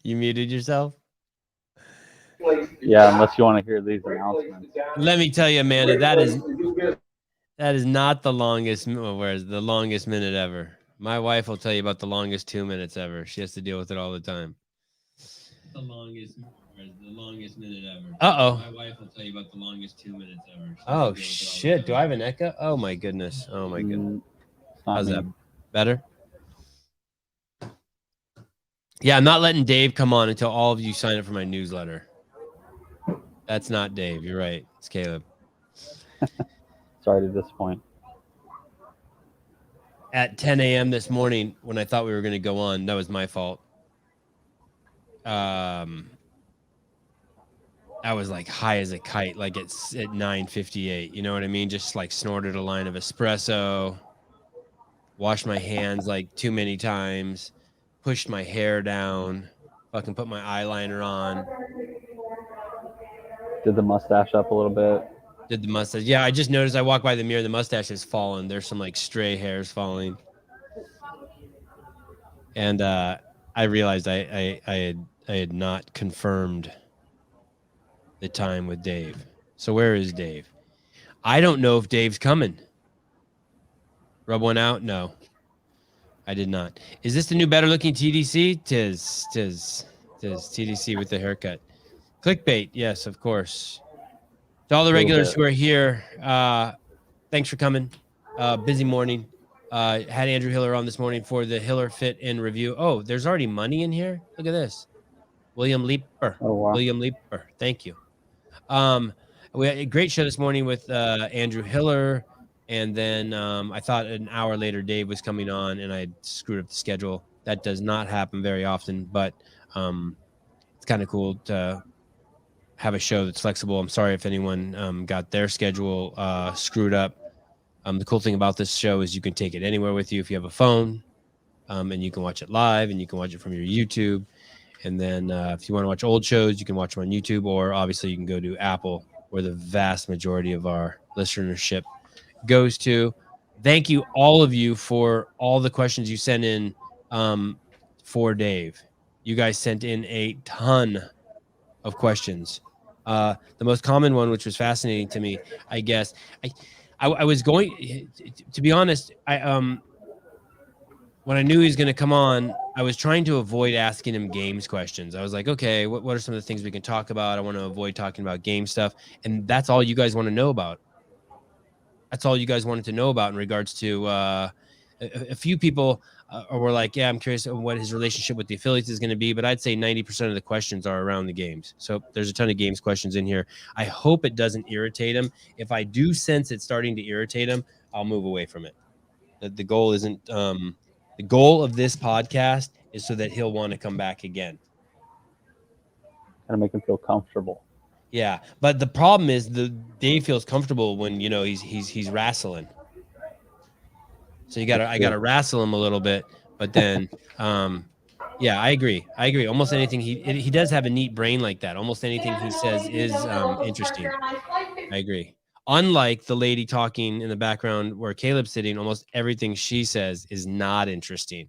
You muted yourself? Yeah, unless you want to hear these announcements. Let me tell you, Amanda, that is not the longest. Where's the longest minute ever? My wife will tell you about the longest 2 minutes ever. She has to deal with it all the time. The longest minute ever. Uh-oh. My wife will tell you about the longest 2 minutes ever. Oh, shit. Do I have an echo? Oh, my goodness. Oh, my goodness. How's that? Better? Yeah, I'm not letting Dave come on until all of you sign up for my newsletter. That's not Dave. You're right. It's Caleb. Sorry to disappoint. At 10 a.m. this morning, when I thought we were going to go on, that was my fault. I was like high as a kite, like it's at 9:58. You know what I mean? Just like snorted a line of espresso, washed my hands like too many times, pushed my hair down, fucking put my eyeliner on. Did the mustache up a little bit? Did the mustache? Yeah, I just noticed. I walked by the mirror. The mustache has fallen. There's some like stray hairs falling, and I realized I had not confirmed the time with Dave. So where is Dave? I don't know if Dave's coming. Rub one out? No, I did not. Is this the new better looking TDC? Tis TDC with the haircut. Clickbait, yes, of course. To all the regulars who are here, thanks for coming. Busy morning. Had Andrew Hiller on this morning for the Hiller Fit in review. Oh, there's already money in here. Look at this. William Leeper. Oh, wow. William Leeper. Thank you. We had a great show this morning with Andrew Hiller, and then I thought an hour later Dave was coming on, and I screwed up the schedule. That does not happen very often, but it's kind of cool to have a show that's flexible. I'm sorry if anyone got their schedule screwed up. The cool thing about this show is you can take it anywhere with you if you have a phone, and you can watch it live, and you can watch it from your YouTube. And then if you want to watch old shows, you can watch them on YouTube, or obviously you can go to Apple, where the vast majority of our listenership goes to. Thank you, all of you, for all the questions you sent in for Dave. You guys sent in a ton of questions. The most common one, which was fascinating to me, I guess, I was going, to be honest, when I knew he was going to come on, I was trying to avoid asking him games questions. I was like, okay, what are some of the things we can talk about? I want to avoid talking about game stuff. And that's all you guys want to know about. That's all you guys wanted to know about in regards to a few people were like, yeah, I'm curious what his relationship with the affiliates is going to be. But I'd say 90% of the questions are around the games. So there's a ton of games questions in here. I hope it doesn't irritate him. If I do sense it's starting to irritate him, I'll move away from it. The goal isn't... the goal of this podcast is so that he'll want to come back again. Kind of make him feel comfortable. Yeah, but the problem is Dave feels comfortable when he's wrestling. So I gotta wrestle him a little bit, but then yeah, I agree. Almost anything he does have a neat brain like that. Almost anything he says is interesting. I agree. Unlike the lady talking in the background where Caleb's sitting, almost everything she says is not interesting.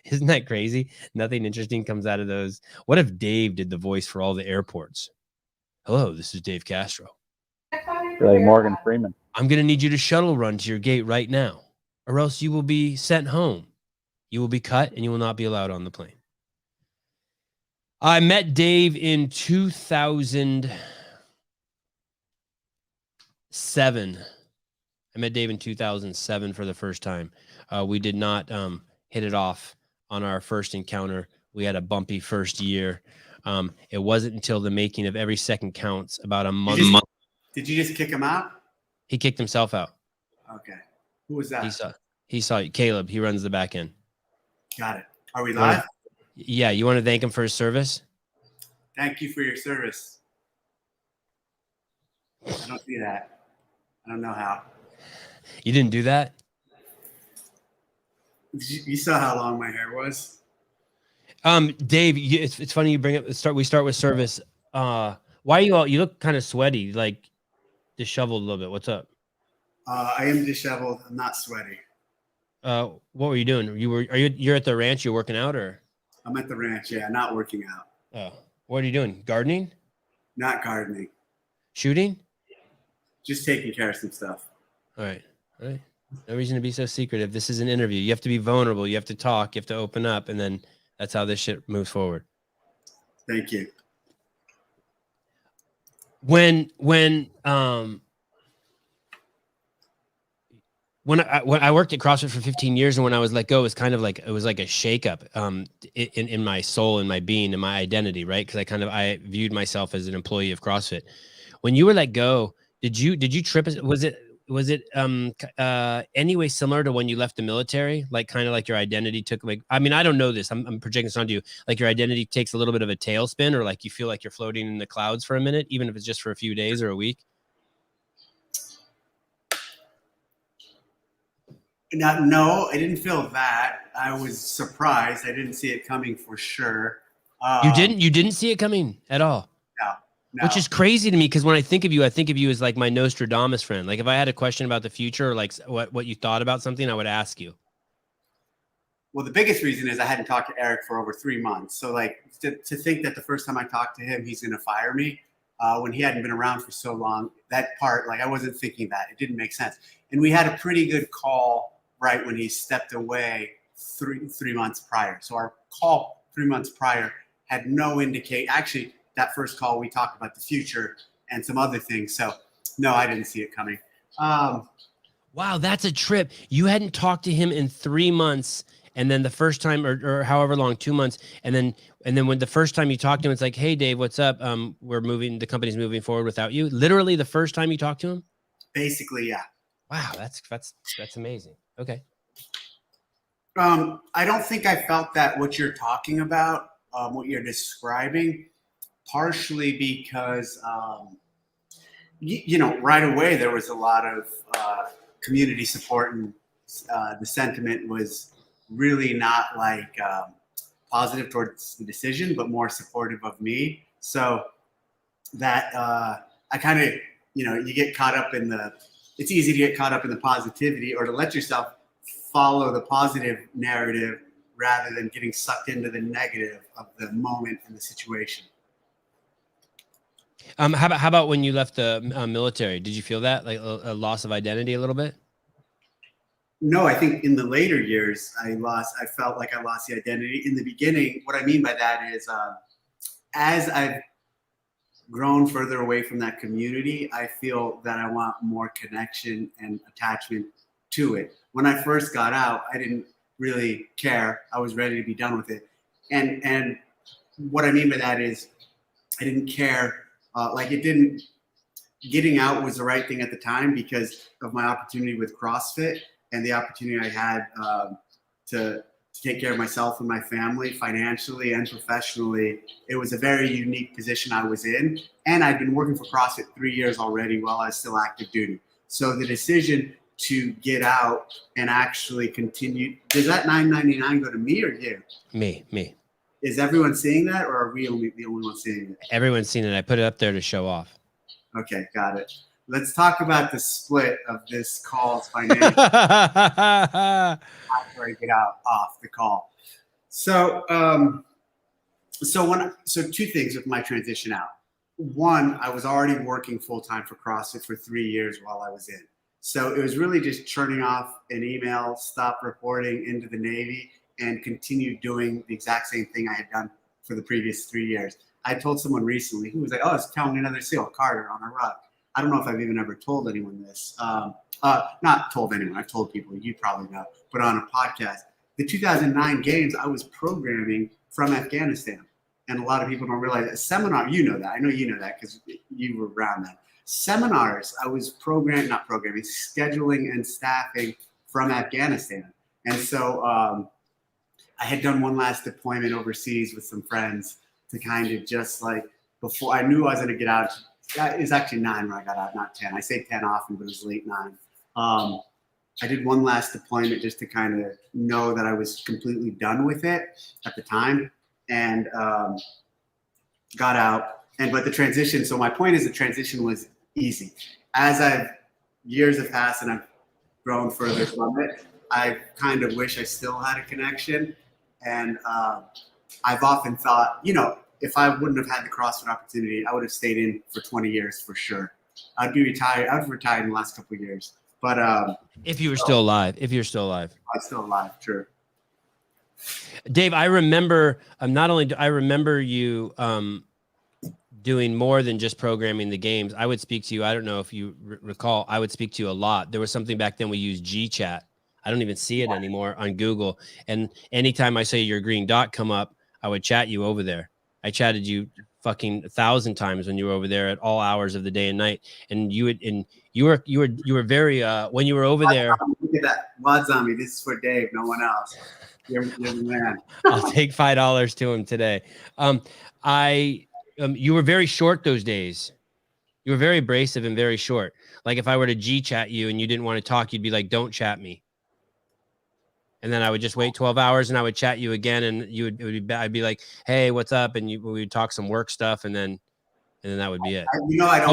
Isn't that crazy? Nothing interesting comes out of those. What if Dave did the voice for all the airports? Hello, this is Dave Castro. You're like Morgan Freeman. I'm going to need you to shuttle run to your gate right now, or else you will be sent home. You will be cut, and you will not be allowed on the plane. I met Dave in 2007. I met Dave in 2007 for the first time. We did not hit it off on our first encounter. We had a bumpy first year. It wasn't until the making of Every Second Counts, about a month. Did you just kick him out? He kicked himself out. Okay. Who was that? He saw you. Caleb. He runs the back end. Got it. Are we live? Yeah. You want to thank him for his service? Thank you for your service. I don't see that. I don't know how. You didn't do that? You saw how long my hair was. Dave, it's funny you bring up we start with service. Why are you all? You look kind of sweaty, like disheveled a little bit. What's up? I am disheveled. I'm not sweaty. What were you doing? You're at the ranch, you're working out, or? I'm at the ranch. Yeah, not working out. Oh, what are you doing? Gardening? Not gardening. Shooting? Just taking care of some stuff. All right. All right. No reason to be so secretive. This is an interview. You have to be vulnerable. You have to talk. You have to open up, and then that's how this shit moves forward. Thank you. When I worked at CrossFit for 15 years, and when I was let go, it was kind of like, it was like a shakeup in my soul and my being and my identity, right? Because I viewed myself as an employee of CrossFit. When you were let go, did you trip? Was it anyway similar to when you left the military? Like kind of like your identity took, like, I mean, I don't know this. I'm projecting this onto you. Like your identity takes a little bit of a tailspin, or like you feel like you're floating in the clouds for a minute, even if it's just for a few days or a week. No, I didn't feel that. I was surprised. I didn't see it coming for sure. You didn't see it coming at all. No. Which is crazy to me, because when I think of you as like my Nostradamus friend. Like if I had a question about the future, or like what you thought about something, I would ask you. Well, the biggest reason is I hadn't talked to Eric for over 3 months. So like to think that the first time I talked to him, he's going to fire me when he hadn't been around for so long, that part, like I wasn't thinking that. It didn't make sense. And we had a pretty good call right when he stepped away three months prior. So our call 3 months prior had no indicate. Actually, that first call, we talked about the future and some other things. So no, I didn't see it coming. Wow, that's a trip. You hadn't talked to him in 3 months. And then the first time, or however long, 2 months. And then when the first time you talked to him, it's like, hey, Dave, what's up? The company's moving forward without you. Literally the first time you talked to him? Basically, yeah. Wow, that's amazing. Okay. I don't think I felt that what you're talking about, what you're describing, partially because, right away there was a lot of community support, and the sentiment was really not like positive towards the decision, but more supportive of me. So that I kind of, you get caught up in it's easy to get caught up in the positivity, or to let yourself follow the positive narrative rather than getting sucked into the negative of the moment and the situation. How about when you left the military? Did you feel that, like a loss of identity a little bit? No, I think in the later years, I felt like I lost the identity. In the beginning, what I mean by that is as I've grown further away from that community, I feel that I want more connection and attachment to it. When I first got out, I didn't really care. I was ready to be done with it. And what I mean by that is I didn't care. Getting out was the right thing at the time because of my opportunity with CrossFit and the opportunity I had to take care of myself and my family financially and professionally. It was a very unique position I was in. And I'd been working for CrossFit 3 years already while I was still active duty. So the decision to get out and actually continue, does that $9.99 go to me or you? Me. Is everyone seeing that, or are we the only ones seeing it? Everyone's seen it. I put it up there to show off. Okay, got it. Let's talk about the split of this call's financial after I get off the call. So, two things with my transition out. One, I was already working full time for CrossFit for 3 years while I was in. So it was really just churning off an email, stop reporting into the Navy, and continue doing the exact same thing I had done for the previous 3 years. I told someone recently who was like, "Oh, it's telling another SEAL, Carter, on a rug." I don't know if I've even ever told anyone this. Not told anyone. I've told people, you probably know, but on a podcast. The 2009 games, I was programming from Afghanistan. And a lot of people don't realize a seminar, you know that. I know you know that because you were around that. Seminars, I was scheduling and staffing from Afghanistan. And so I had done one last deployment overseas with some friends to kind of just like, before I knew I was going to get out. It was actually 9 when I got out, not 10. I say 10 often, but it was late 9. I did one last deployment just to kind of know that I was completely done with it at the time, and got out. But the transition, so my point is the transition was easy. As years have passed and I've grown further from it, I kind of wish I still had a connection. And I've often thought, you know, if I wouldn't have had the CrossFit opportunity, I would have stayed in for 20 years for sure. I'd be retired. I've retired in the last couple of years. But if you were still alive, if you're still alive. I'm still alive, true. Dave, I remember not only do I remember you doing more than just programming the games. I would speak to you. I don't know if you recall, I would speak to you a lot. There was something back then we used G-Chat. I don't even see it anymore on Google. And anytime I say your green dot come up, I would chat you over there. I chatted you fucking 1,000 times when you were over there at all hours of the day and night. And you were very when you were over there. Look at that. Wad Zombie. This is for Dave, no one else. You're the man. I'll take $5 to him today. You were very short those days. You were very abrasive and very short. Like if I were to G-chat you and you didn't want to talk, you'd be like, don't chat me. And then I would just wait 12 hours and I would chat you again. And I'd be like, hey, what's up? And we would talk some work stuff. And then that would be it.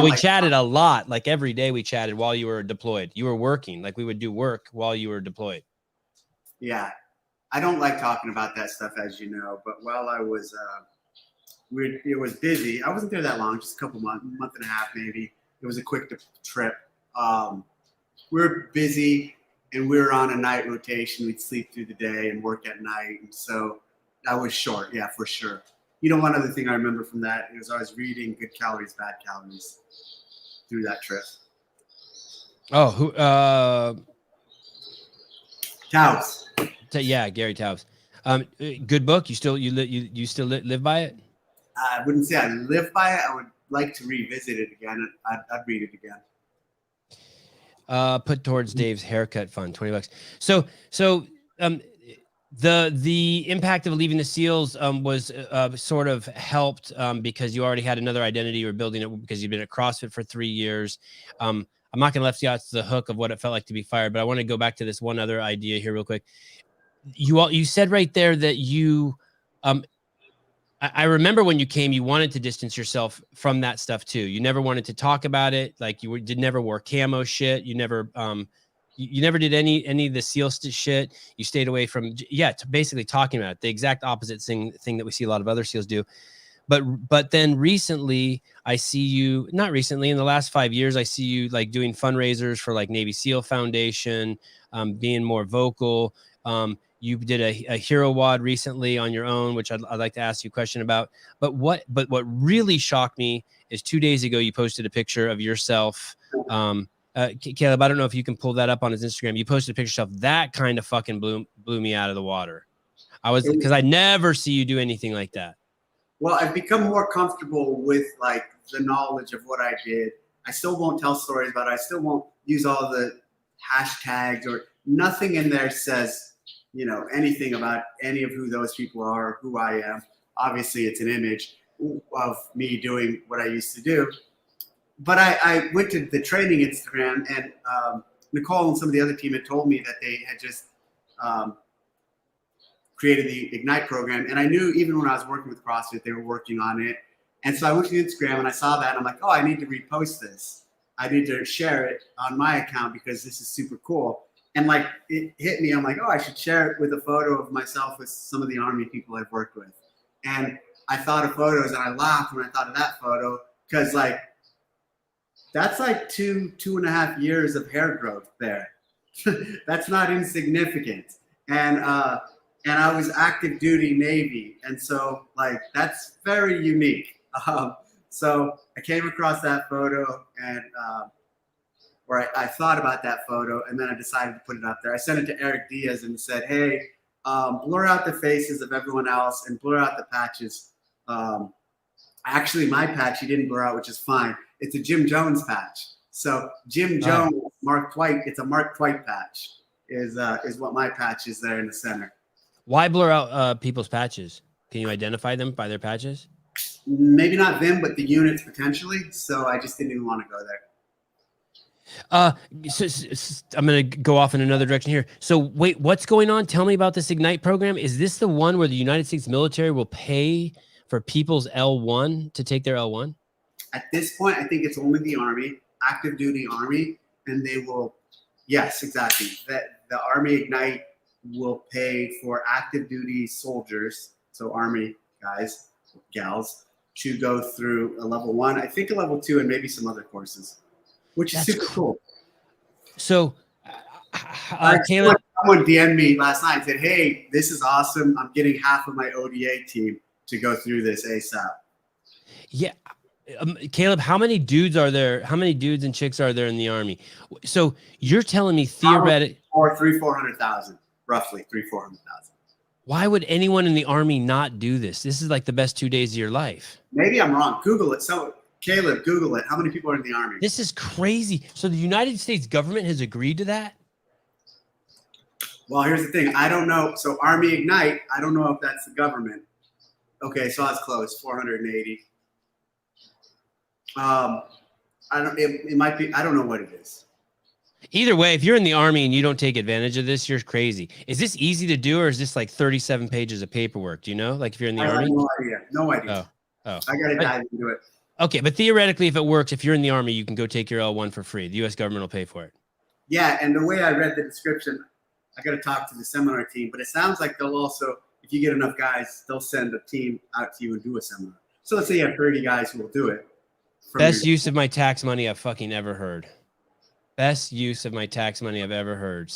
We chatted a lot. Like every day we chatted while you were deployed. You were working. Like we would do work while you were deployed. Yeah. I don't like talking about that stuff, as you know, but while I was, it was busy. I wasn't there that long, just a couple month and a half, maybe. It was a quick trip. We were busy and we were on a night rotation. We'd sleep through the day and work at night. And so that was short. Yeah, for sure. You know, one other thing I remember from that is I was reading Good Calories, Bad Calories through that trip. Oh, who, Taos. Yeah, Gary Taos. Good book. You still live by it? I wouldn't say I live by it. I would like to revisit it again. I'd read it again. Put towards Dave's haircut fund, $20. So the impact of leaving the SEALs was sort of helped because you already had another identity. You were building it because you've been at CrossFit for 3 years. I'm not going to let you out to the hook of what it felt like to be fired, but I want to go back to this one other idea here real quick. You said right there that you, I remember when you came, you wanted to distance yourself from that stuff too. You never wanted to talk about it. Like you never wore camo shit. You never, you never did any of the SEAL shit. You stayed away from, basically talking about it. The exact opposite thing that we see a lot of other SEALs do. But then recently I see you, not recently, in the last 5 years, I see you like doing fundraisers for like Navy SEAL Foundation, being more vocal. You did a hero WOD recently on your own, which I'd like to ask you a question about. But what really shocked me is 2 days ago, you posted a picture of yourself. Caleb, I don't know if you can pull that up on his Instagram. You posted a picture of yourself. That kind of fucking blew me out of the water. Because I never see you do anything like that. Well, I've become more comfortable with like the knowledge of what I did. I still won't tell stories about it. I still won't use all the hashtags or nothing in there says, you know, anything about any of who those people are, or who I am. Obviously, it's an image of me doing what I used to do. But I went to the training Instagram, and Nicole and some of the other team had told me that they had just created the Ignite program. And I knew even when I was working with CrossFit, they were working on it. And so I went to Instagram and I saw that, and I'm like, oh, I need to repost this. I need to share it on my account because this is super cool. And like it hit me, I'm like, oh, I should share it with a photo of myself with some of the Army people I've worked with. And I thought of photos and I laughed when I thought of that photo because like that's like 2.5 years of hair growth there. That's not insignificant. And I was active duty Navy. And so like that's very unique. So I came across that photo and where I thought about that photo and then I decided to put it up there. I sent it to Eric Diaz and said, hey, blur out the faces of everyone else and blur out the patches. Actually, my patch he didn't blur out, which is fine. It's a Jim Jones patch. So Jim Jones, Mark Twight, it's a Mark Twight patch is what my patch is there in the center. Why blur out people's patches? Can you identify them by their patches? Maybe not them, but the units potentially. So I just didn't even want to go there. So I'm going to go off in another direction here. So wait, what's going on? Tell me about this Ignite program. Is this the one where the United States military will pay for people's L1 to take their L1? At this point, I think it's only the Army, active duty Army, and they will, yes, exactly. the Army Ignite will pay for active duty soldiers, so Army guys, gals, to go through a level 1, I think a level 2, and maybe some other courses, which is super cool. So, Caleb, someone DM'd me last night and said, "Hey, this is awesome. I'm getting half of my ODA team to go through this ASAP." Yeah. Caleb, how many dudes are there? How many dudes and chicks are there in the Army? So you're telling me theoretically, or 300,000-400,000, roughly 300,000-400,000. Why would anyone in the Army not do this? This is like the best 2 days of your life. Maybe I'm wrong. Google it. So Caleb, Google it. How many people are in the Army? This is crazy. So the United States government has agreed to that? Well, here's the thing. I don't know. So Army Ignite, I don't know if that's the government. Okay, so I was close. 480. It might be. I don't know what it is. Either way, if you're in the Army and you don't take advantage of this, you're crazy. Is this easy to do, or is this like 37 pages of paperwork? Do you know? Like if you're in the Army? No idea. No idea. Oh. I got to dive into it. Okay, but theoretically, if it works, if you're in the Army, you can go take your L1 for free. The U.S. government will pay for it. Yeah, and the way I read the description, I got to talk to the seminar team, but it sounds like they'll also, if you get enough guys, they'll send a team out to you and do a seminar. So let's say you have 30 guys who will do it. Best use of my tax money I've fucking ever heard. Best use of my tax money I've ever heard.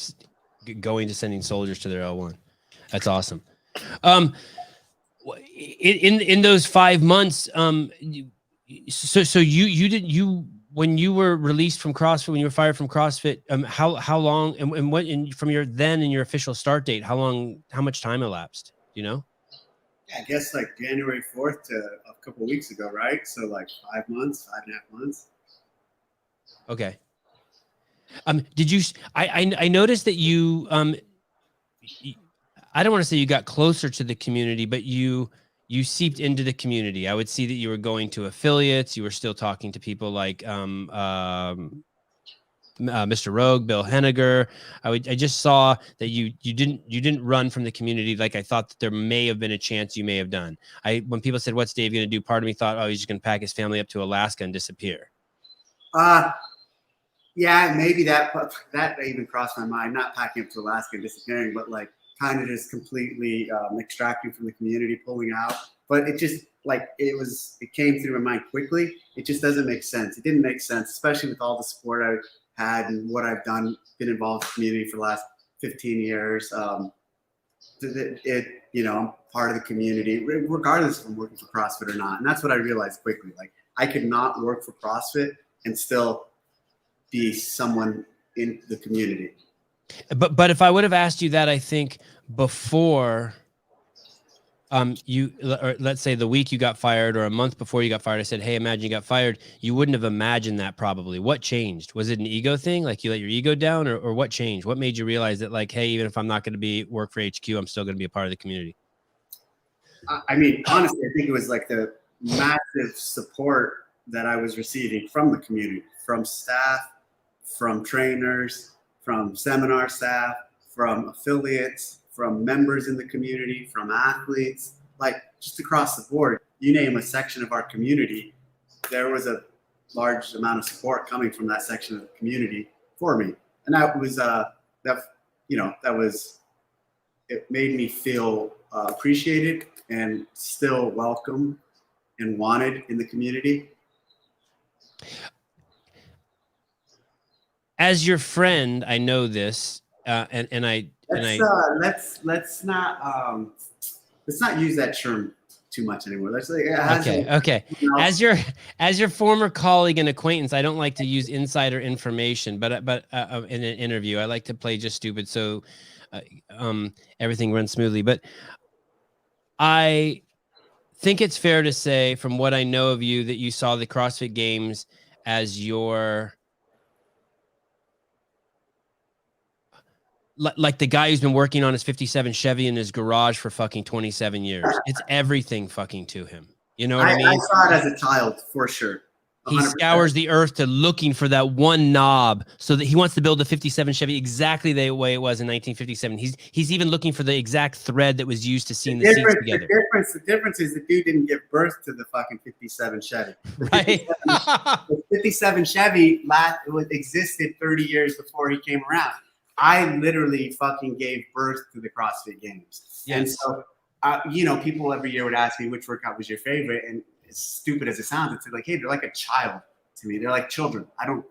Going to sending soldiers to their L1. That's awesome. In those 5 months, so you when you were released from CrossFit, when you were fired from CrossFit, how long and what from your then and your official start date, how much time elapsed? Do you know? Yeah, I guess like January 4th to a couple of weeks ago, right? So like 5 months, 5.5 months. Okay. Did you? I noticed that you I don't want to say you got closer to the community, but you seeped into the community. I would see that you were going to affiliates. You were still talking to people like Mr. Rogue, Bill Henninger. I just saw that you didn't run from the community like I thought that there may have been a chance you may have done. When people said, "What's Dave going to do?" Part of me thought, "Oh, he's just going to pack his family up to Alaska and disappear." Yeah, maybe that even crossed my mind. Not packing up to Alaska and disappearing, but like kind of just completely extracting from the community, pulling out. But it just like it came through my mind quickly. It just doesn't make sense. It didn't make sense, especially with all the support I had and what I've done, been involved in the community for the last 15 years. I'm part of the community, regardless if I'm working for CrossFit or not. And that's what I realized quickly. Like I could not work for CrossFit and still be someone in the community. But if I would have asked you that, I think before or let's say the week you got fired or a month before you got fired, I said, "Hey, imagine you got fired." You wouldn't have imagined that probably. What changed? Was it an ego thing? Like you let your ego down, or what changed? What made you realize that like, hey, even if I'm not going to work for HQ, I'm still going to be a part of the community? I mean, honestly, I think it was like the massive support that I was receiving from the community, from staff, from trainers, from seminar staff, from affiliates, from members in the community, from athletes, like just across the board. You name a section of our community, there was a large amount of support coming from that section of the community for me. And that was it made me feel appreciated and still welcome and wanted in the community. As your friend, I know this, let's not use that term too much anymore. Let's okay. As your former colleague and acquaintance, I don't like to use insider information, but in an interview, I like to play just stupid so everything runs smoothly. But I think it's fair to say, from what I know of you, that you saw the CrossFit Games as your like the guy who's been working on his 57 Chevy in his garage for fucking 27 years. It's everything fucking to him. You know what I mean? I saw it as a child for sure. 100%. He scours the earth to looking for that one knob so that he wants to build a 57 Chevy exactly the way it was in 1957. He's even looking for the exact thread that was used to seam the seats together. The difference is the dude didn't give birth to the fucking 57 Chevy. Right. The 57 Chevy existed 30 years before he came around. I literally fucking gave birth to the CrossFit Games. Yes. And so, you know, people every year would ask me which workout was your favorite. And as stupid as it sounds, it's like, hey, they're like a child to me. They're like children. I don't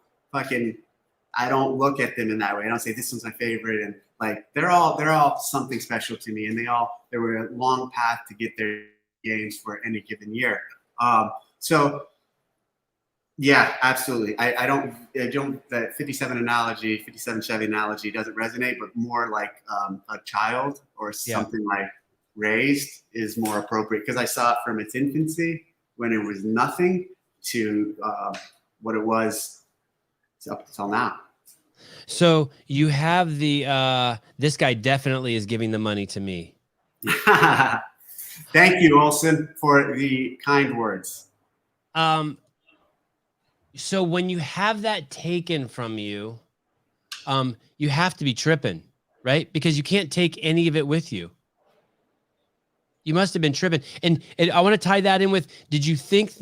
look at them in that way. I don't say this one's my favorite. And like, they're all something special to me. And there were a long path to get their games for any given year. So yeah, absolutely. I don't, that 57 analogy, 57 Chevy analogy doesn't resonate, but more like a child or something like raised is more appropriate, because I saw it from its infancy when it was nothing to what it was up until now. So you have the, this guy definitely is giving the money to me. Thank you, Olson, for the kind words. So when you have that taken from you, you have to be tripping, right? Because you can't take any of it with you. You must have been tripping. And I want to tie that in with, did you think,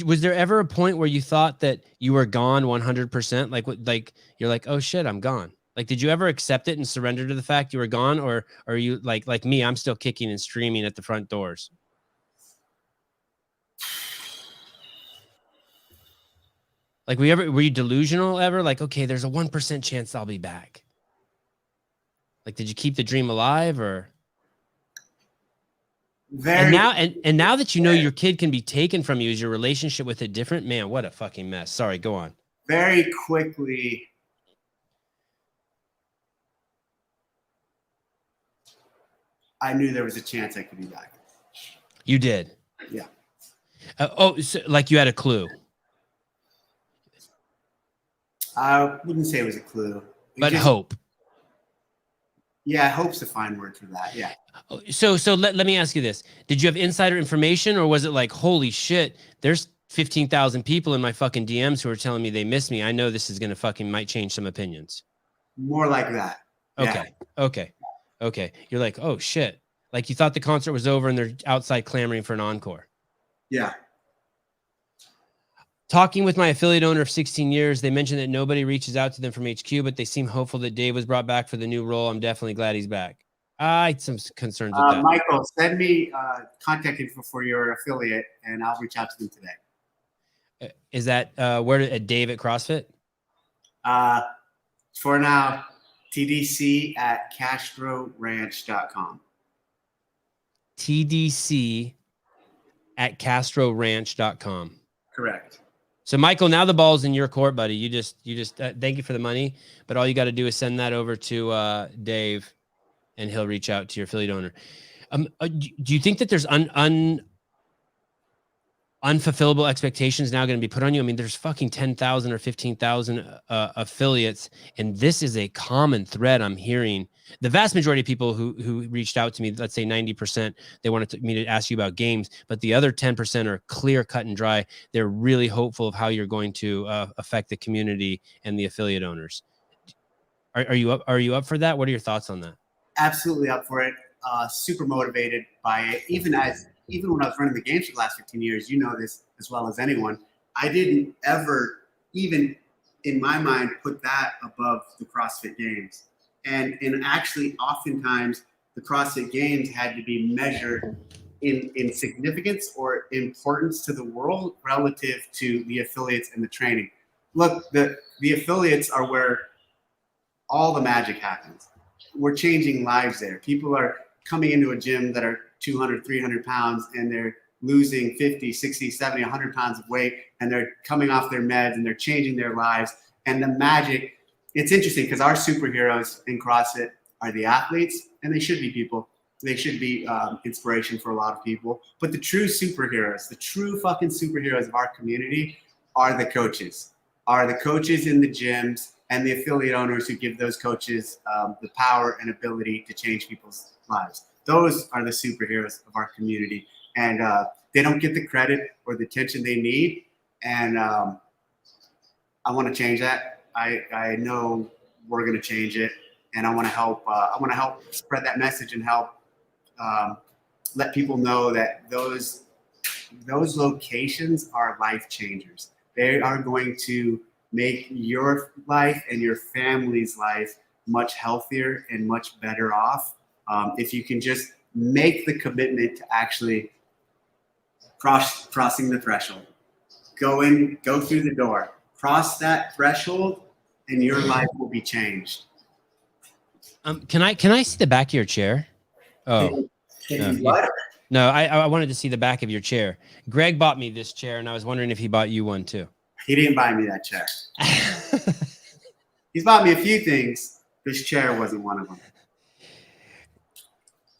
was there ever a point where you thought that you were gone 100%? Like you're like, oh shit, I'm gone. Like, did you ever accept it and surrender to the fact you were gone? Or are you like me, I'm still kicking and screaming at the front doors? Like, were you delusional ever? Like, okay, there's a 1% chance I'll be back. Like, did you keep the dream alive, or? And now that you know your kid can be taken from you, is your relationship with it different? Man, what a fucking mess. Sorry, go on. Very quickly, I knew there was a chance I could be back. You did? Yeah. So, like, you had a clue? I wouldn't say it was a clue. But hope. Yeah, hope's a fine word for that. Yeah. So let me ask you this. Did you have insider information, or was it like, holy shit, there's 15,000 people in my fucking DMs who are telling me they miss me. I know this is going to might change some opinions. More like that. Okay. Yeah. Okay. You're like, oh shit. Like, you thought the concert was over and they're outside clamoring for an encore. Yeah. Talking with my affiliate owner of 16 years, they mentioned that nobody reaches out to them from HQ, but they seem hopeful that Dave was brought back for the new role. I'm definitely glad he's back. I had some concerns with that. Michael, send me contact info for your affiliate, and I'll reach out to them today. Is that where Dave at CrossFit? For now, TDC at CastroRanch.com. TDC at CastroRanch.com. Correct. So, Michael, now the ball's in your court, buddy. You just thank you for the money, but all you got to do is send that over to Dave, and he'll reach out to your affiliate owner. Do you think that there's unfulfillable expectations now going to be put on you? I mean, there's fucking 10,000 or 15,000 affiliates, and this is a common thread I'm hearing. The vast majority of people who reached out to me, let's say 90%, they wanted me to ask you about games, but the other 10% are clear, cut, and dry. They're really hopeful of how you're going to affect the community and the affiliate owners. Are you up for that? What are your thoughts on that? Absolutely up for it. Super motivated by it. Even when I was running the games for the last 15 years, you know this as well as anyone, I didn't ever, even in my mind, put that above the CrossFit Games. And actually, oftentimes, the CrossFit Games had to be measured in significance or importance to the world relative to the affiliates and the training. Look, the affiliates are where all the magic happens. We're changing lives there. People are coming into a gym that are 200, 300 pounds, and they're losing 50, 60, 70, 100 pounds of weight, and they're coming off their meds, and they're changing their lives. And the magic, it's interesting because our superheroes in CrossFit are the athletes, and they should be people. They should be inspiration for a lot of people. But the true superheroes, the true fucking superheroes of our community are the coaches in the gyms, and the affiliate owners who give those coaches the power and ability to change people's lives. Those are the superheroes of our community, and they don't get the credit or the attention they need. And I want to change that. I know we're going to change it, and I want to help. I want to help spread that message and help let people know that those locations are life changers. They are going to make your life and your family's life much healthier and much better off if you can just make the commitment to actually crossing the threshold. Go through the door, cross that threshold, and your life will be changed. Can I see the back of your chair? Oh, no, I wanted to see the back of your chair. Greg bought me this chair, and I was wondering if he bought you one too. He didn't buy me that chair. He's bought me a few things. This chair wasn't one of them.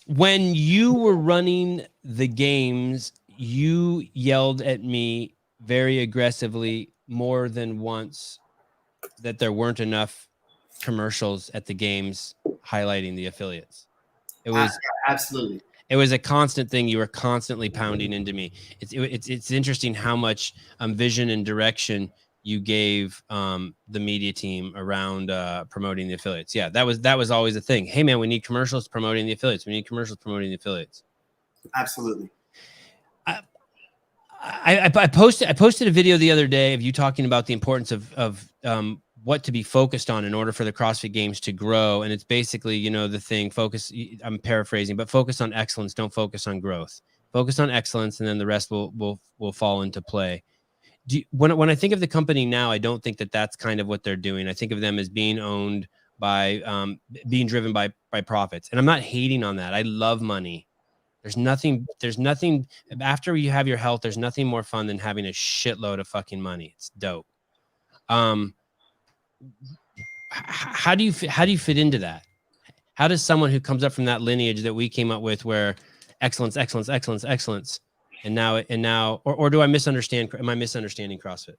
When you were running the games, you yelled at me very aggressively more than once that there weren't enough commercials at the games highlighting the affiliates. It was absolutely. It was a constant thing. You were constantly pounding into me. It's interesting how much vision and direction you gave the media team around promoting the affiliates. Yeah, that was always a thing. Hey man, we need commercials promoting the affiliates. We need commercials promoting the affiliates. Absolutely. I posted a video the other day of you talking about the importance of what to be focused on in order for the CrossFit Games to grow. And it's basically, the thing, focus, I'm paraphrasing, but focus on excellence. Don't focus on growth. Focus on excellence, and then the rest will fall into play. When I think of the company now, I don't think that that's kind of what they're doing. I think of them as being owned by, being driven by profits. And I'm not hating on that. I love money. There's nothing after you have your health. There's nothing more fun than having a shitload of fucking money. It's dope. How do you fit into that? How does someone who comes up from that lineage that we came up with, where excellence, and now, or do I misunderstand? Am I misunderstanding CrossFit?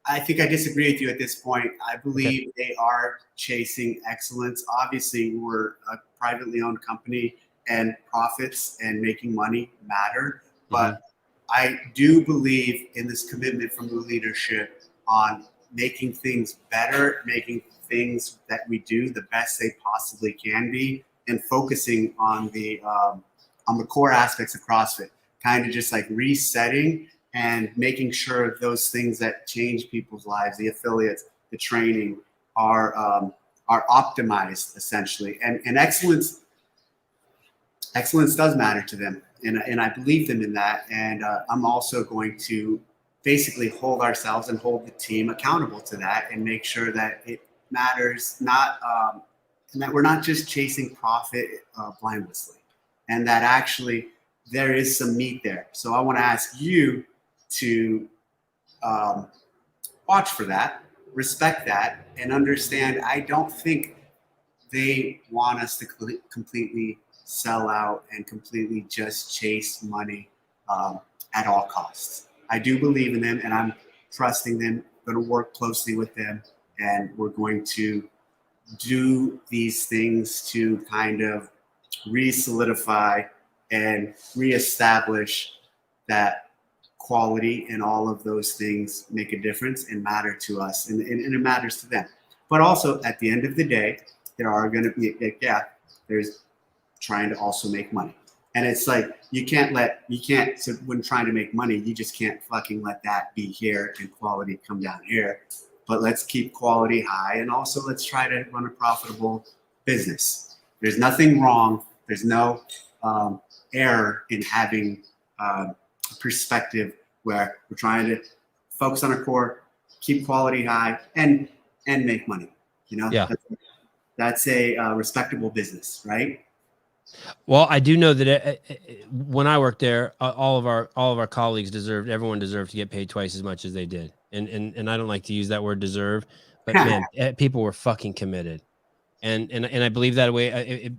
I think I disagree with you at this point. I believe they are chasing excellence. Obviously, we're a privately owned company, and profits and making money matter. But I do believe in this commitment from the leadership on making things better, making things that we do the best they possibly can be, and focusing on the core aspects of CrossFit, kind of just like resetting and making sure those things that change people's lives, the affiliates, the training, are optimized essentially. And excellence does matter to them, and I believe them in that. And I'm also going to basically hold ourselves and hold the team accountable to that, and make sure that it matters, and that we're not just chasing profit blindlessly, and that actually there is some meat there. So I want to ask you to watch for that, respect that, and understand I don't think they want us to completely sell out and completely just chase money at all costs. I do believe in them, and I'm trusting them, going to work closely with them, and we're going to do these things to kind of re-solidify and reestablish that quality, and all of those things make a difference and matter to us, and it matters to them. But also at the end of the day, there are going to be a gap. There's trying to also make money. And it's like, so when trying to make money, you just can't fucking let that be here and quality come down here. But let's keep quality high, and also let's try to run a profitable business. There's nothing wrong. There's no error in having a perspective where we're trying to focus on our core, keep quality high, and make money. Yeah. That's a respectable business, right? Well, I do know that when I worked there, all of our colleagues everyone deserved to get paid twice as much as they did. And I don't like to use that word deserve, but man, people were fucking committed. And I believe that way.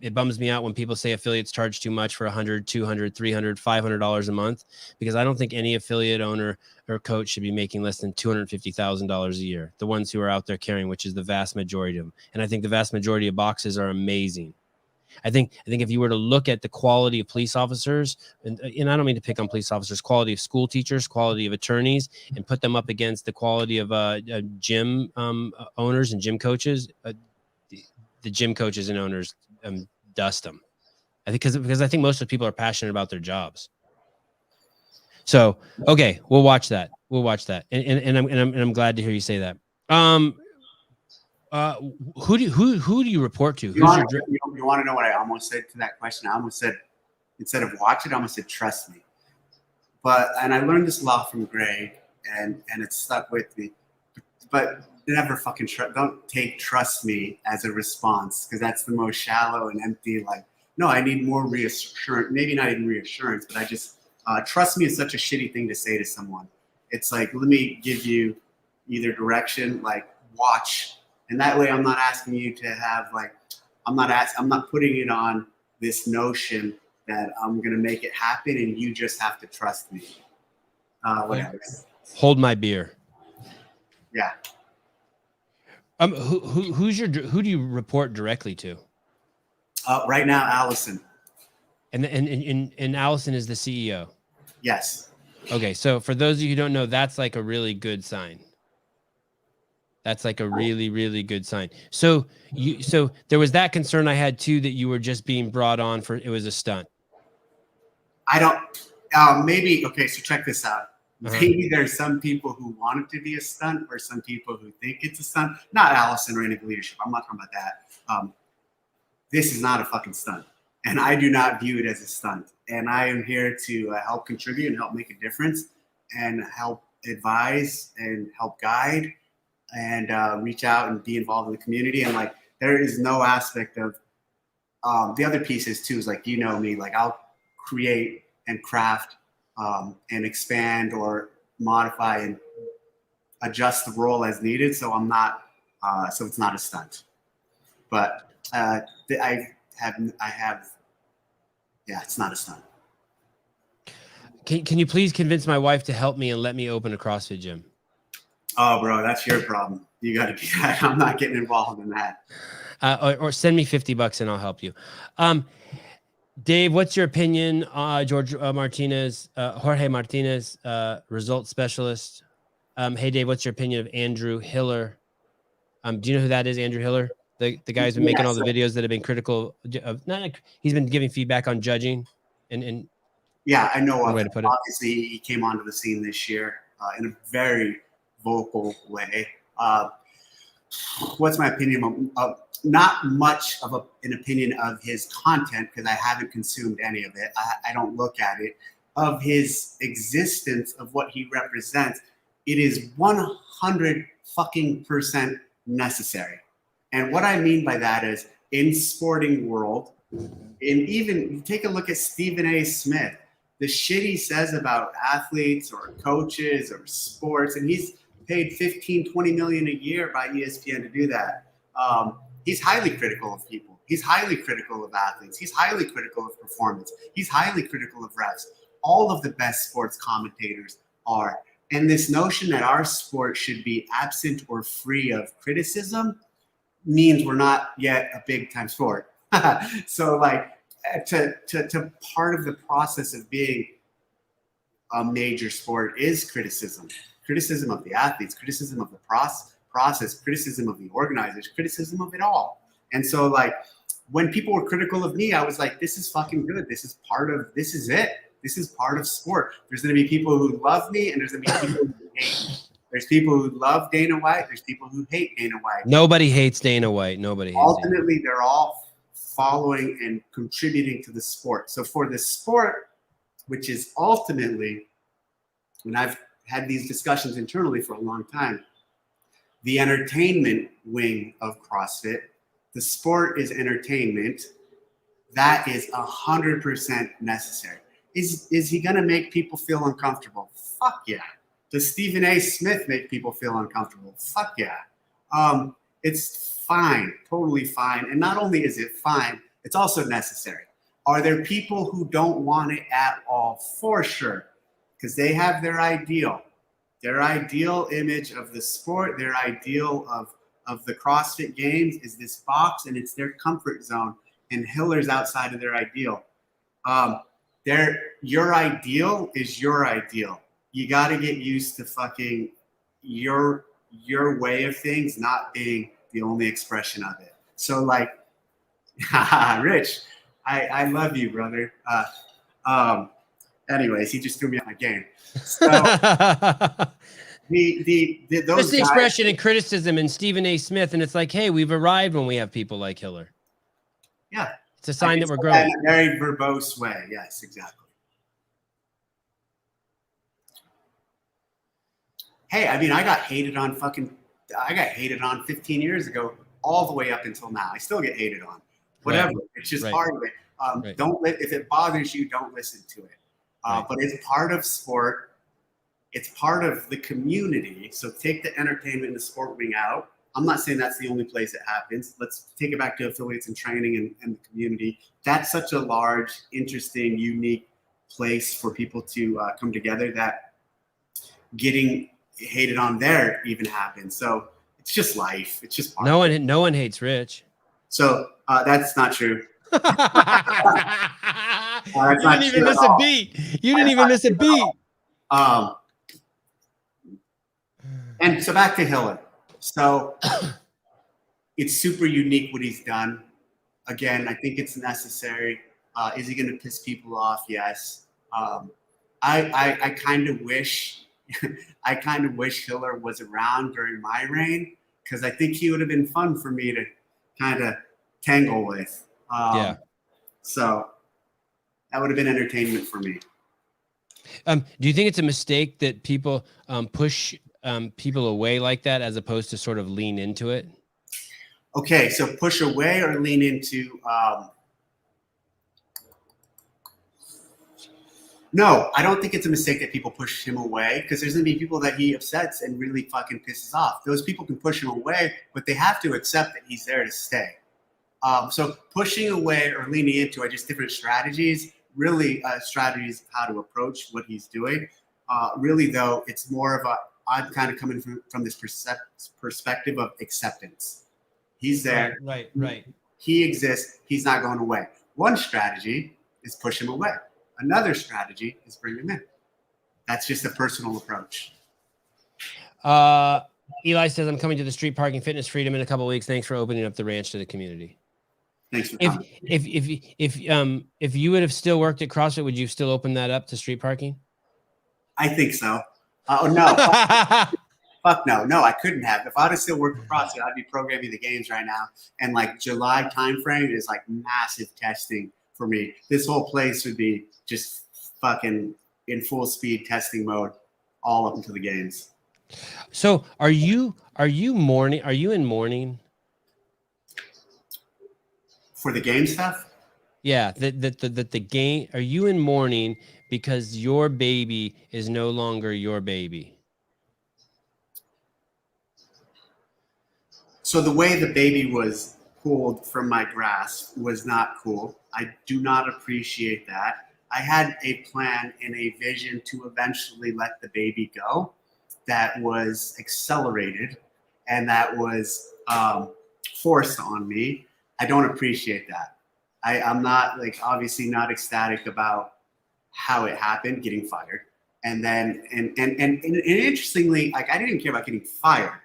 It bums me out when people say affiliates charge too much for $100, $200, $300, $500 a month, because I don't think any affiliate owner or coach should be making less than $250,000 a year. The ones who are out there carrying, which is the vast majority of them. And I think the vast majority of boxes are amazing. I think if you were to look at the quality of police officers, and I don't mean to pick on police officers, quality of school teachers, quality of attorneys, and put them up against the quality of gym owners and gym coaches, the gym coaches and owners dust them. I think because I think most of the people are passionate about their jobs. So okay, we'll watch that. And I'm glad to hear you say that. Who do you report to? You want to know what I almost said to that question? I almost said, instead of watch it, I almost said trust me. And I learned this a lot from Greg, and it stuck with me. But never fucking don't take trust me as a response, because that's the most shallow and empty. Like, no, I need more reassurance. Maybe not even reassurance, but I just trust me is such a shitty thing to say to someone. It's like, let me give you either direction, like watch. And that way I'm not asking you to have like, I'm not putting it on this notion that I'm going to make it happen and you just have to trust me. Whatever. Hold my beer. Yeah. Who do you report directly to? Right now, Allison. And Allison is the CEO. Yes. Okay. So for those of you who don't know, that's like a really good sign. That's like a really, really good sign. So there was that concern I had too, that you were just being brought on for, it was a stunt. Maybe, okay, so check this out. Maybe there's some people who want it to be a stunt, or some people who think it's a stunt. Not Allison or any leadership. I'm not talking about that. This is not a fucking stunt. And I do not view it as a stunt. And I am here to help contribute and help make a difference and help advise and help guide and reach out and be involved in the community. And like, there is no aspect of the other pieces too, is like, you know me, like I'll create and craft and expand or modify and adjust the role as needed. So I'm not, so it's not a stunt, but yeah, it's not a stunt. Can you please convince my wife to help me and let me open a CrossFit gym? Oh, bro, that's your problem. You got to do that. I'm not getting involved in that. Or send me $50 and I'll help you. Dave, what's your opinion? Jorge Martinez, results specialist. Hey, Dave, what's your opinion of Andrew Hiller? Do you know who that is, Andrew Hiller? The guy who's been making all the videos that have been critical of, he's been giving feedback on judging and yeah, I know. Way to put it. Obviously, he came onto the scene this year in a very vocal way. What's my opinion of not much of an opinion of his content, because I haven't consumed any of it. I don't look at it. Of his existence, of what he represents, it is 100% necessary. And what I mean by that is, in sporting world, and even take a look at Stephen A. Smith, the shit he says about athletes or coaches or sports, and he's paid $15, $20 million a year by ESPN to do that. He's highly critical of people. He's highly critical of athletes. He's highly critical of performance. He's highly critical of refs. All of the best sports commentators are. And this notion that our sport should be absent or free of criticism means we're not yet a big time sport. So like to part of the process of being a major sport is criticism. Criticism of the athletes, criticism of the process, criticism of the organizers, criticism of it all. And so like when people were critical of me, I was like, this is fucking good. This is it. This is part of sport. There's going to be people who love me and there's going to be people who hate me. There's people who love Dana White. There's people who hate Dana White. Nobody hates Dana White. Nobody hates Ultimately, they're all following and contributing to the sport. So for the sport, which is ultimately, when I've had these discussions internally for a long time, the entertainment wing of CrossFit, the sport is entertainment. That is 100% necessary. Is he going to make people feel uncomfortable? Fuck yeah. Does Stephen A. Smith make people feel uncomfortable? Fuck yeah. It's fine, totally fine. And not only is it fine, it's also necessary. Are there people who don't want it at all? For sure. Because they have their ideal image of the sport, their ideal of the CrossFit Games is this box, and it's their comfort zone, and Hiller's outside of their ideal. Your ideal is your ideal. You got to get used to fucking your way of things not being the only expression of it. So like, Rich, I love you, brother. Anyways, he just threw me out my game. So, those Just the guys, expression and criticism and Stephen A. Smith, and it's like, hey, we've arrived when we have people like Hiller. yeah, It's a sign that we're in growing. a very verbose way. Yes, exactly. Hey, I mean, I got hated on 15 years ago, all the way up until now. I still get hated on. Whatever. Right. It's just Right. part of it. Right. If it bothers you, don't listen to it. Right. But it's part of sport. It's part of the community. So take the entertainment and the sport wing out. I'm not saying that's the only place it happens. Let's take it back to affiliates and training and the community. That's such a large, interesting, unique place for people to come together that getting hated on there even happens. So it's just life. It's just part no of it. one hates Rich. So that's not true. You didn't even miss a beat. You didn't even miss a beat. And so back to Hiller. So it's super unique what he's done. Again, I think it's necessary. Is he going to piss people off? Yes. I kind of wish Hiller was around during my reign, because I think he would have been fun for me to kind of tangle with. Yeah. So that would have been entertainment for me. Do you think it's a mistake that people push people away like that, as opposed to sort of lean into it? Okay, so push away or lean into. No, I don't think it's a mistake that people push him away, because there's going to be people that he upsets and really fucking pisses off. Those people can push him away, but they have to accept that he's there to stay. So pushing away or leaning into are just different strategies, really strategies how to approach what he's doing. Really, though, it's more of I'm kind of coming from this perspective of acceptance. He's there. Right. He exists. He's not going away. One strategy is push him away. Another strategy is bring him in. That's just a personal approach. Eli says, I'm coming to the Street Parking Fitness Freedom in a couple of weeks. Thanks for opening up the ranch to the community. Thanks for coming. If you would have still worked at CrossFit, would you still open that up to street parking? I think so. No. Fuck no. No, I couldn't have. If I'd have still worked at CrossFit, I'd be programming the games right now. And like July timeframe is like massive testing for me. This whole place would be just fucking in full speed testing mode all up until the games. So are you in mourning? For the game stuff? Yeah, the game. Are you in mourning because your baby is no longer your baby? So the way the baby was pulled from my grasp was not cool. I do not appreciate that. I had a plan and a vision to eventually let the baby go that was accelerated and that was forced on me. I don't appreciate that. I'm not obviously not ecstatic about how it happened, getting fired. And then, and interestingly, I didn't even care about getting fired.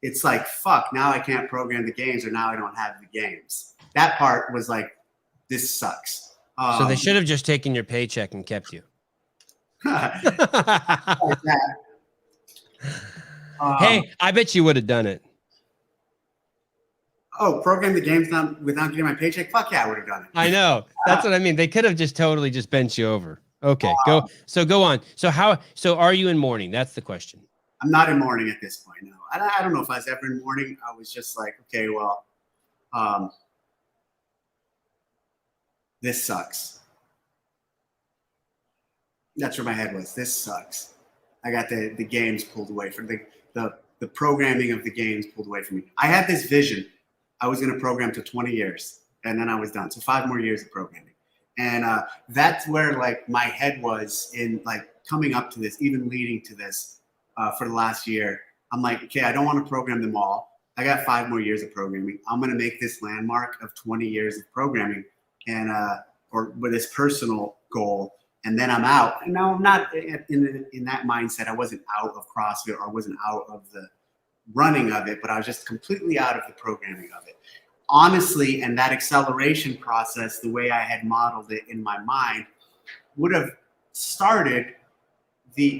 It's like, fuck, now I can't program the games, or now I don't have the games. That part was like, this sucks. So they should have just taken your paycheck and kept you. Hey, I bet you would have done it. Oh, program the games without getting my paycheck? Fuck yeah, I would have done it. I know. That's what I mean. They could have just totally just bent you over. Okay, go on. So are you in mourning? That's the question. I'm not in mourning at this point, no. I don't know if I was ever in mourning. I was just like, okay, well, this sucks. That's where my head was. This sucks. I got the games pulled away from the programming of the games pulled away from me. I had this vision. I was going to program to 20 years, and then I was done. So 5 more years of programming. And that's where my head was in coming up to this, even leading to this for the last year. I'm like, okay, I don't want to program them all. I got 5 more years of programming. I'm going to make this landmark of 20 years of programming and or with this personal goal. And then I'm out. And now I'm not in that mindset. I wasn't out of CrossFit, or I wasn't out of the running of it, but I was just completely out of the programming of it. Honestly, and that acceleration process, the way I had modeled it in my mind, would have started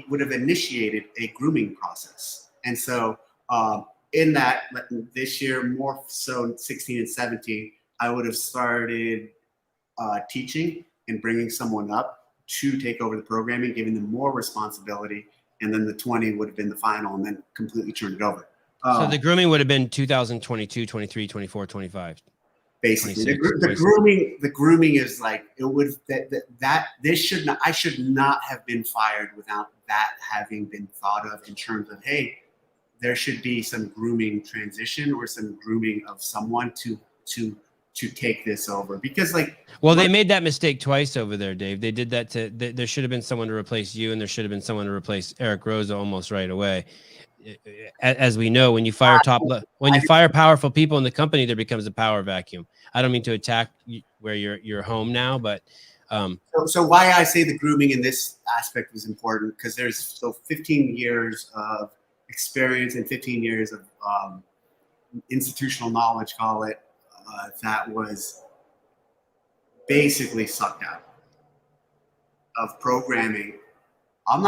would have initiated a grooming process. And so in that, this year, more so 16 and 17, I would have started teaching and bringing someone up to take over the programming, giving them more responsibility. And then the 20 would have been the final, and then completely turned it over. So the grooming would have been 2022, 23, 24, 25. Basically, the grooming is like, it would, I should not have been fired without that having been thought of in terms of, hey, there should be some grooming transition or some grooming of someone to take this over, because they made that mistake twice over there, Dave. They did that there should have been someone to replace you, and there should have been someone to replace Eric Rosa almost right away. As we know, when you fire powerful people in the company, there becomes a power vacuum. I don't mean to attack where you're home now, but so why I say the grooming in this aspect was important, because there's 15 years of experience and 15 years of institutional knowledge, call it, that was basically sucked out of programming. I'm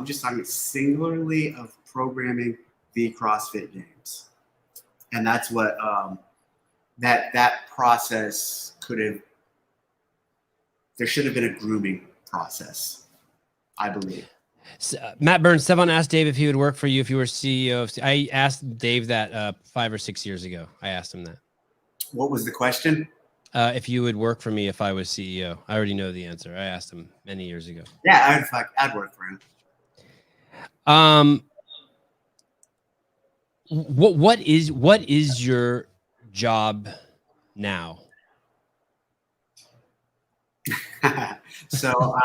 just talking singularly of programming the CrossFit Games. And that's what that process there should have been a grooming process, I believe. Matt Burns, Sevon asked Dave if he would work for you if you were CEO. I asked Dave that 5 or 6 years ago. I asked him that. What was the question? If you would work for me if I was CEO. I already know the answer. I asked him many years ago. Yeah, I'd work for him. What is your job now? So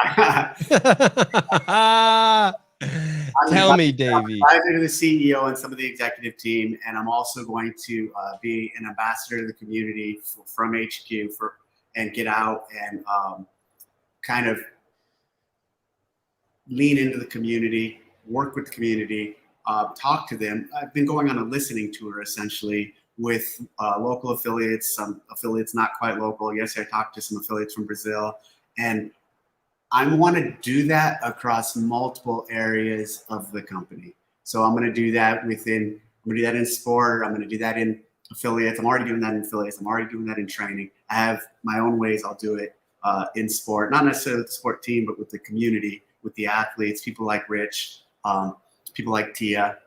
tell me, Davey. I'm advisor to the CEO and some of the executive team, and I'm also going to be an ambassador to the community from HQ and get out and kind of lean into the community, work with the community, talk to them. I've been going on a listening tour essentially with local affiliates, some affiliates not quite local. Yesterday I talked to some affiliates from Brazil, and I want to do that across multiple areas of the company. So I'm going to do that in sport. I'm going to do that in affiliates. I'm already doing that in affiliates. I'm already doing that in training. I have my own ways I'll do it in sport, not necessarily with the sport team, but with the community, with the athletes, people like Rich, people like Tia.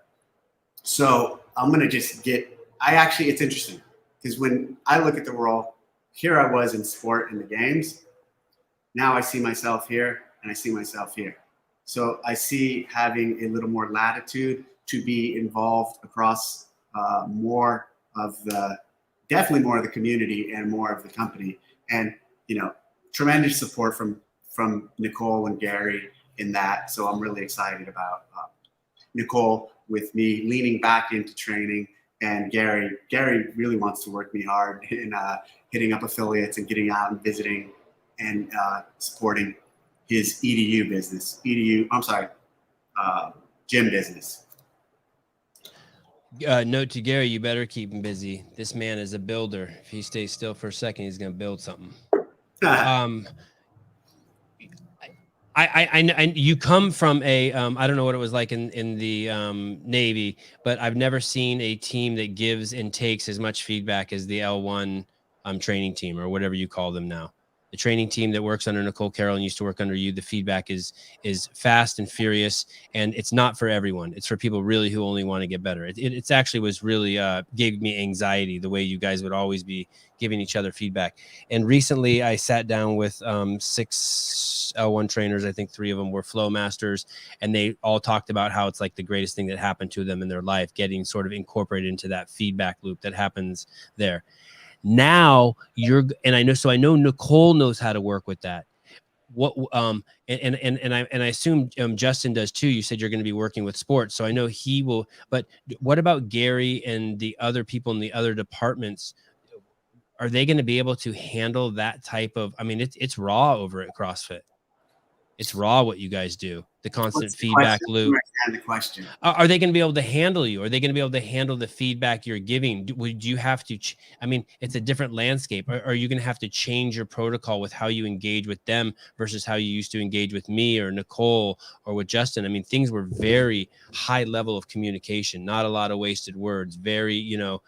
So I'm going to just it's interesting because when I look at the world, here I was in sport in the games. Now I see myself here and I see myself here. So I see having a little more latitude to be involved across definitely more of the community and more of the company. And, tremendous support from Nicole and Gary in that. So I'm really excited about Nicole with me leaning back into training, and Gary really wants to work me hard in hitting up affiliates and getting out and visiting and supporting his gym business. Note to Gary, you better keep him busy. This man is a builder. If he stays still for a second, he's going to build something. I you come from a I don't know what it was like in the Navy, but I've never seen a team that gives and takes as much feedback as the L1 training team, or whatever you call them now. The training team that works under Nicole Carroll and used to work under you, the feedback is fast and furious, and it's not for everyone. It's for people really who only want to get better. It's actually was really gave me anxiety the way you guys would always be giving each other feedback. And recently I sat down with 6 L1 trainers. I think 3 of them were flow masters, and they all talked about how it's like the greatest thing that happened to them in their life, getting sort of incorporated into that feedback loop that happens there. Now I know Nicole knows how to work with that. And I assume Justin does too. You said you're going to be working with sports, so I know he will. But what about Gary and the other people in the other departments? Are they going to be able to handle that type of? I mean, it's raw over at CrossFit. It's raw what you guys do. the constant What's the feedback question? loop. I understand the question. Are they going to be able to handle you? Are they going to be able to handle the feedback you're giving? Would you have to, I mean, it's a different landscape. Are you going to have to change your protocol with how you engage with them versus how you used to engage with me or Nicole or with Justin? I mean, things were very high level of communication, not a lot of wasted words, very, you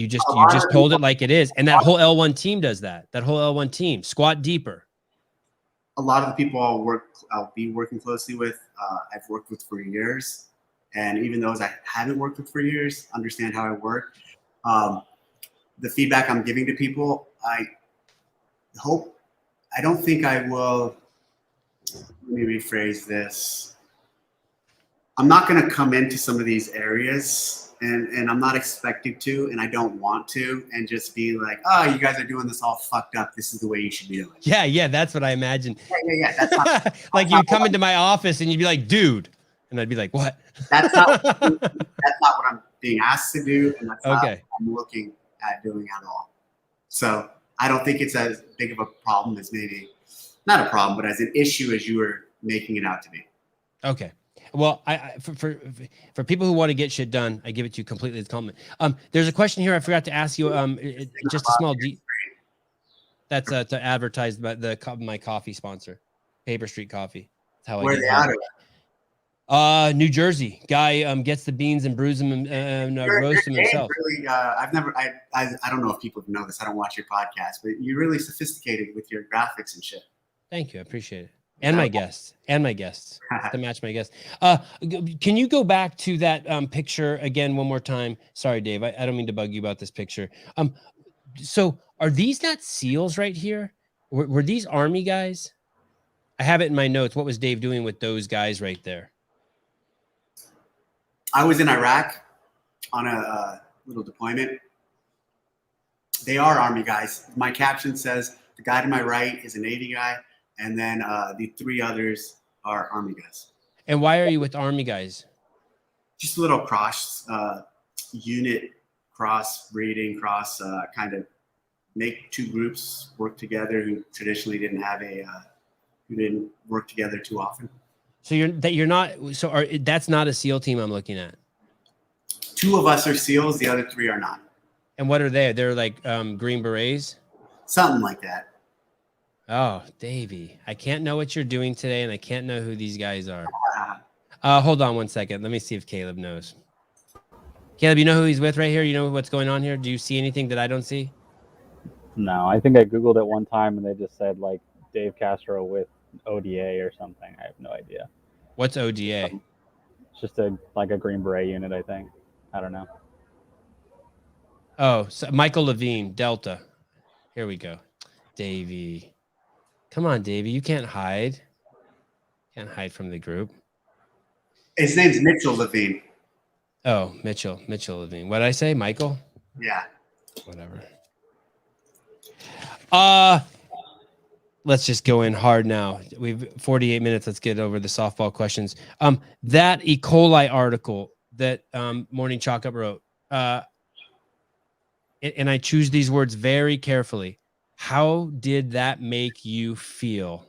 just told it like it is. And that whole L1 team does that. That whole L1 team, squat deeper. A lot of the people I'll be working closely with, I've worked with for years. And even those I haven't worked with for years, understand how I work. The feedback I'm giving to people, I don't think I will, let me rephrase this. I'm not going to come into some of these areas and I'm not expecting to, and I don't want to, and just be like, oh, you guys are doing this all fucked up. This is the way you should be doing it. Yeah. That's what I imagine. Yeah. That's not, like you'd come into my office and you'd be like, dude. And I'd be like, what? That's not what I'm being asked to do. And that's not okay. what I'm looking at doing at all. So I don't think it's as big of a problem as maybe, not a problem, but as an issue as you were making it out to be. Okay. Well, for people who want to get shit done, I give it to you completely as a compliment. There's a question here I forgot to ask you. Just a small that's to advertise my coffee sponsor, Paper Street Coffee. That's how Where I are get they out of? New Jersey. Guy gets the beans and brews them and roasts them himself. Really, I don't know if people know this. I don't watch your podcast, but you're really sophisticated with your graphics and shit. Thank you. I appreciate it. And my guests to match my guests. Can you go back to that picture again one more time? Sorry, Dave. I don't mean to bug you about this picture. So are these not SEALs right here? Were these Army guys? I have it in my notes. What was Dave doing with those guys right there? I was in Iraq on a little deployment. They are Army guys. My caption says the guy to my right is a Navy guy. And then the three others are Army guys. And why are you with Army guys? Just a little unit breeding, kind of make two groups work together who traditionally didn't have who didn't work together too often. So that's not a SEAL team I'm looking at. Two of us are SEALs, the other three are not. And what are they? They're like Green Berets? Something like that. Oh, Davey, I can't know what you're doing today, and I can't know who these guys are. Hold on one second. Let me see if Caleb knows. Caleb, you know who he's with right here? You know what's going on here? Do you see anything that I don't see? No, I think I Googled it one time, and they just said, like, Dave Castro with ODA or something. I have no idea. What's ODA? It's just a Green Beret unit, I think. I don't know. Oh, so Michael Levine, Delta. Here we go. Davey. Come on, Davey. You can't hide. Can't hide from the group. His name's Mitchell Levine. Oh, Mitchell Levine. What did I say? Michael? Yeah. Whatever. Let's just go in hard now. We've 48 minutes. Let's get over the softball questions. That E. coli article that Mourning Chalk-Up wrote, and I choose these words very carefully. How did that make you feel?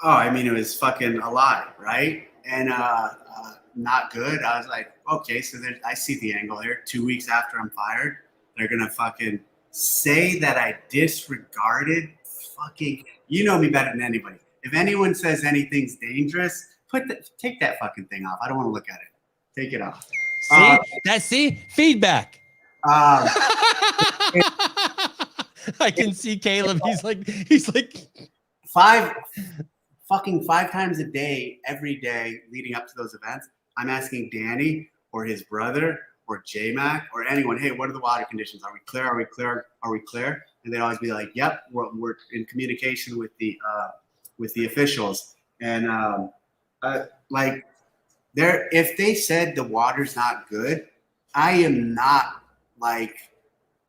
Oh, I mean, it was fucking a lie, right? And not good. I was like, okay, so I see the angle here. 2 weeks after I'm fired, they're gonna fucking say that I disregarded fucking. You know me better than anybody. If anyone says anything's dangerous, take that fucking thing off. I don't want to look at it. Take it off. See feedback. I can see Caleb. He's like five times a day, every day leading up to those events. I'm asking Danny or his brother or J-Mac or anyone, hey, what are the water conditions? Are we clear? Are we clear? Are we clear? And they'd always be like, yep, we're in communication with the officials. And if they said the water's not good, I am not like,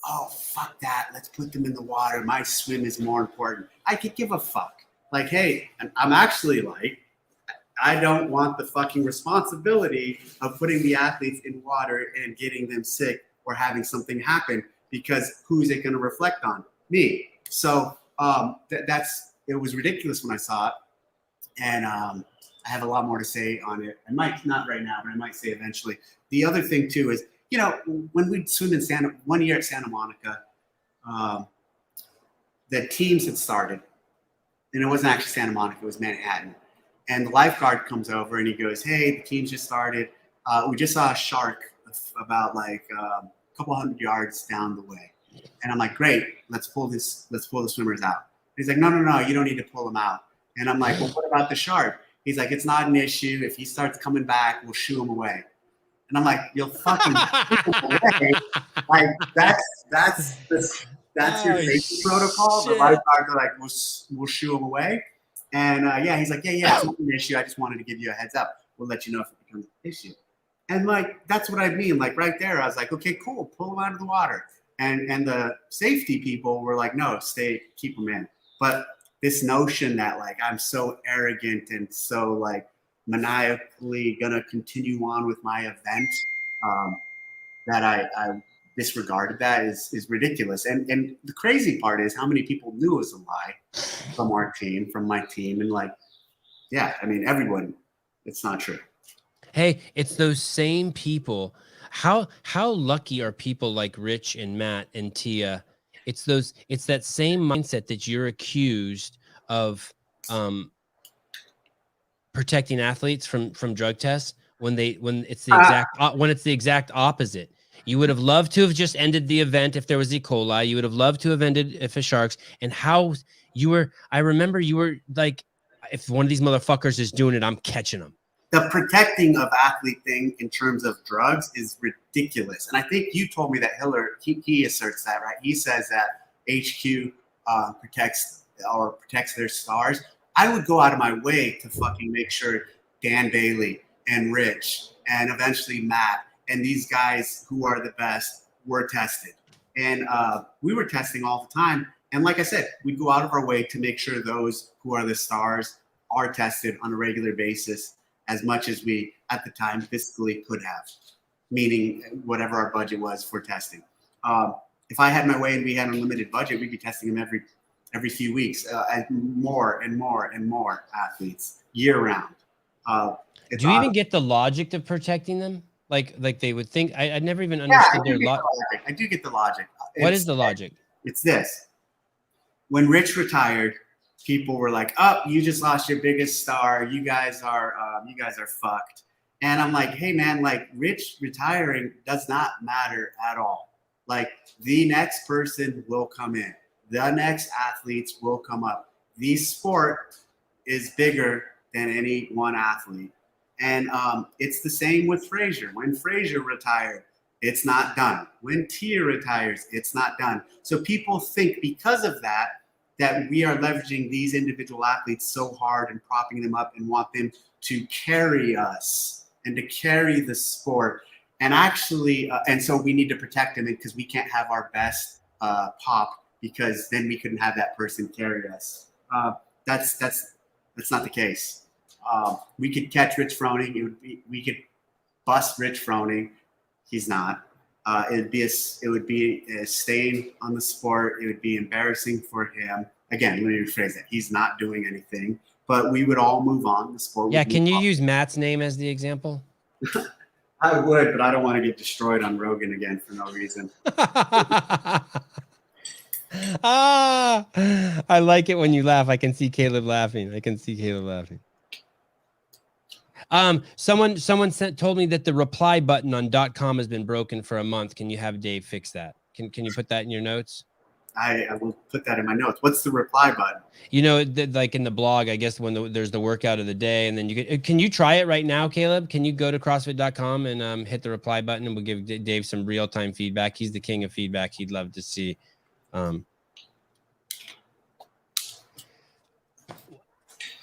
oh, fuck that. Let's put them in the water. My swim is more important. I could give a fuck. Like, hey, I'm actually like, I don't want the fucking responsibility of putting the athletes in water and getting them sick or having something happen, because who's it going to reflect on? Me. So that's it was ridiculous when I saw it. And I have a lot more to say on it. I might not right now, but I might say eventually. The other thing too is, you know, when we swim in one year at Santa Monica, the teams had started, and it wasn't actually Santa Monica, it was Manhattan. And the lifeguard comes over and he goes, "Hey, the teams just started. We just saw a shark about like a couple hundred yards down the way." And I'm like, "Great, let's pull the swimmers out." He's like, "No, you don't need to pull them out." And I'm like, "Well, what about the shark?" He's like, "It's not an issue. If he starts coming back, we'll shoo him away." And I'm like, "You'll fucking shoo him away." Like that's your safety protocol. Shit. The lifeguards are like, "We'll shoo him away." And yeah, he's like, yeah, it's not an issue. I just wanted to give you a heads up. We'll let you know if it becomes an issue. And like, that's what I mean. Like right there, I was like, okay, cool, pull them out of the water. And the safety people were like, no, keep them in. But this notion that like I'm so arrogant and so like maniacally gonna continue on with my event, that I disregarded that is ridiculous. And the crazy part is how many people knew it was a lie from our team, from my team, and like, yeah, I mean, everyone, it's not true. Hey, it's those same people. How lucky are people like Rich and Matt and Tia? It's that same mindset that you're accused of protecting athletes from drug tests when it's the exact opposite. You would have loved to have just ended the event if there was E. coli. You would have loved to have ended if a sharks. And I remember you were like, if one of these motherfuckers is doing it, I'm catching them. The protecting of athlete thing in terms of drugs is ridiculous. And I think you told me that Hiller, he asserts that, right? He says that HQ protects their stars. I would go out of my way to fucking make sure Dan Bailey and Rich and eventually Matt and these guys who are the best were tested. And we were testing all the time. And like I said, we'd go out of our way to make sure those who are the stars are tested on a regular basis as much as we, at the time, fiscally could have, meaning whatever our budget was for testing. If I had my way and we had an unlimited budget, we'd be testing them every few weeks, and more and more and more athletes year round. Do you even get the logic of protecting them? Like they would think. I never even understood their logic. I do get the logic. What is the logic? It's this. When Rich retired, people were like, "Oh, you just lost your biggest star. You guys are fucked." And I'm like, "Hey man, like Rich retiring does not matter at all. Like the next person will come in. The next athletes will come up. The sport is bigger than any one athlete." And it's the same with Frazier. When Frazier retired, it's not done. When Tia retires, it's not done. So people think because of that we are leveraging these individual athletes so hard and propping them up and want them to carry us and to carry the sport. And actually, and so we need to protect them because we can't have our best pop because then we couldn't have that person carry us. That's not the case. We could catch Rich Froning. We could bust Rich Froning. He's not. It would be a stain on the sport. It would be embarrassing for him. Again, let me rephrase that. He's not doing anything, but we would all move on. The sport. Yeah. Can you use Matt's name as the example? I would, but I don't want to get destroyed on Rogan again for no reason. I like it when you laugh. I can see Caleb laughing. Someone told me that the reply button on .com has been broken for a month. Can you have Dave fix that? Can you put that in your notes? I will put that in my notes. What's the reply button? You know, like in the blog, I guess when there's the workout of the day, and then can you try it right now, Caleb? Can you go to CrossFit.com and hit the reply button, and we'll give Dave some real-time feedback. He's the king of feedback. He'd love to see.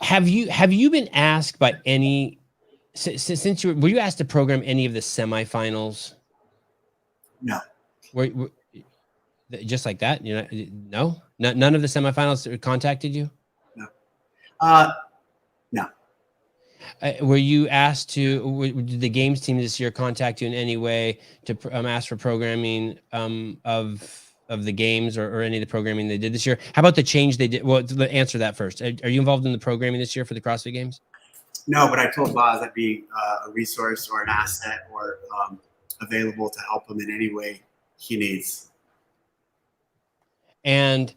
Have you been asked by any? Since were you asked to program any of the semifinals? No. Were just like that? No. None of the semifinals contacted you? No. No. Were you asked to? Did the games team this year contact you in any way to ask for programming of of the games or any of the programming they did this year? How about the change they did? Well, answer that first. Are you involved in the programming this year for the CrossFit Games? No, but I told Boz I'd be a resource or an asset or available to help him in any way he needs. And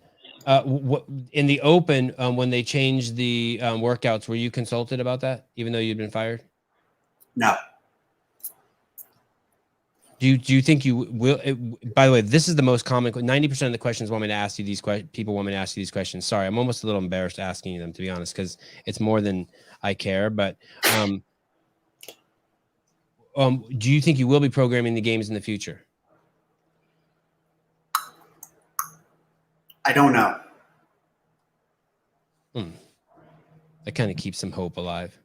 in the open, when they changed the workouts, were you consulted about that, even though you'd been fired? No. Do you think you will? By the way, this is the most common. 90% of the questions want me to ask you these questions. People want me to ask you these questions. Sorry, I'm almost a little embarrassed asking you them, to be honest, because it's more than I care. But do you think you will be programming the games in the future? I don't know. That kind of keeps some hope alive.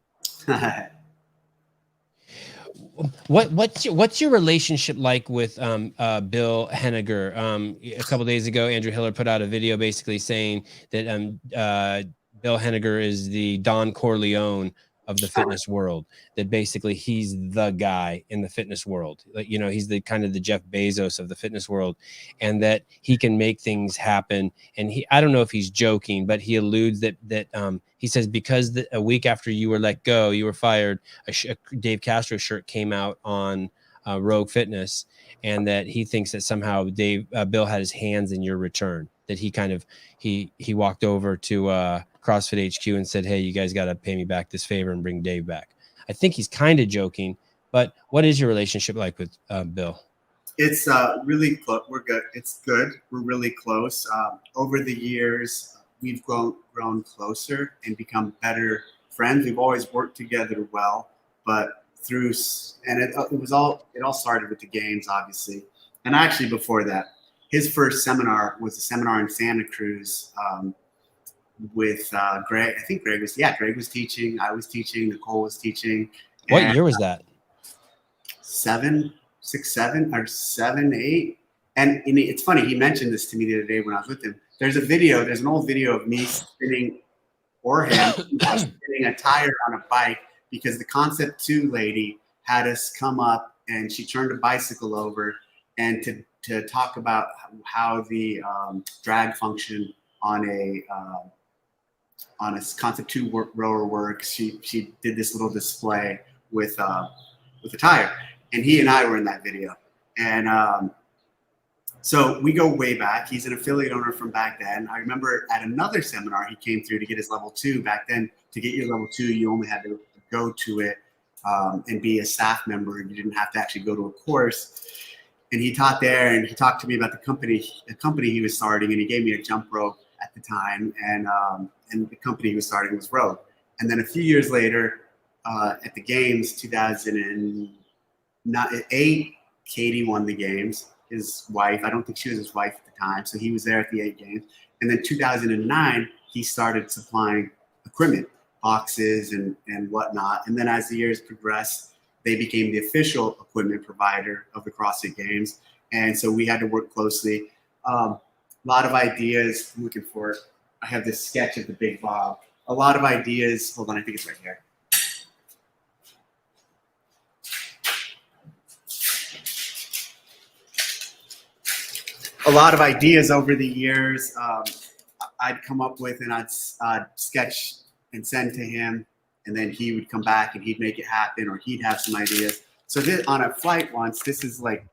What's your relationship like with Bill Henninger? A couple days ago, Andrew Hiller put out a video basically saying that Bill Henninger is the Don Corleone of the fitness world, that basically he's the guy in the fitness world. Like, you know, he's the kind of the Jeff Bezos of the fitness world, and that he can make things happen. And I don't know if he's joking, but he alludes that he says, because a week after you were let go, you were fired, a Dave Castro shirt came out on Rogue Fitness, and that he thinks that somehow Bill had his hands in your return, that he kind of, he walked over to CrossFit HQ and said, hey, you guys got to pay me back this favor and bring Dave back. I think he's kind of joking, but what is your relationship like with Bill? It's really close. We're good. It's good. We're really close. Over the years, we've grown closer and become better friends. We've always worked together well, but it all started with the games, obviously. And actually before that, his first seminar was a seminar in Santa Cruz with Greg. I think Greg was teaching. I was teaching. Nicole was teaching. What year was that? 7, 6, 7, or 7, 8. And it's funny, he mentioned this to me the other day when I was with him. There's an old video of me spinning, or him spinning a tire on a bike, because the Concept 2 lady had us come up and she turned a bicycle over and to talk about how the drag function on a Concept 2 rower works. She did this little display with a tire, and he and I were in that video. And so we go way back. He's an affiliate owner from back then. I remember at another seminar he came through to get his level 2. Back then, to get your level 2, you only had to go to it and be a staff member. You didn't have to actually go to a course. And he taught there, and he talked to me about the company he was starting, and he gave me a jump rope at the time, and the company he was starting was Rogue. And then a few years later, at the games, 2008, Katie won the games. His wife, I don't think she was his wife at the time, so he was there at the 8 games. And then 2009, he started supplying equipment, boxes and whatnot. And then as the years progressed, they became the official equipment provider of the CrossFit Games. And so we had to work closely. A lot of ideas. I'm looking for it. I have this sketch of the Big Bob. A lot of ideas. Hold on, I think it's right here. A lot of ideas over the years I'd come up with, and I'd sketch and send to him, and then he would come back and he'd make it happen, or he'd have some ideas. So this, on a flight once, this is like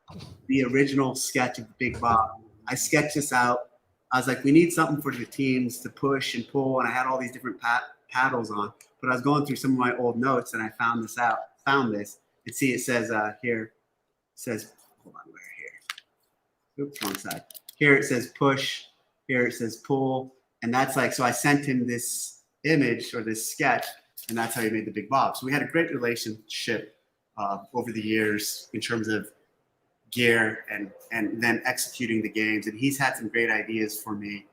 the original sketch of the Big Bob. I sketched this out. I was like, we need something for the teams to push and pull, and I had all these different paddles on. But I was going through some of my old notes, and I found this. And see, it says here, it says, hold on, where here? Oops, wrong side. Here it says push. Here it says pull. And that's like, so I sent him this image or this sketch, and that's how he made the Big Bob. So we had a great relationship over the years in terms of gear and then executing the games. And he's had some great ideas for me.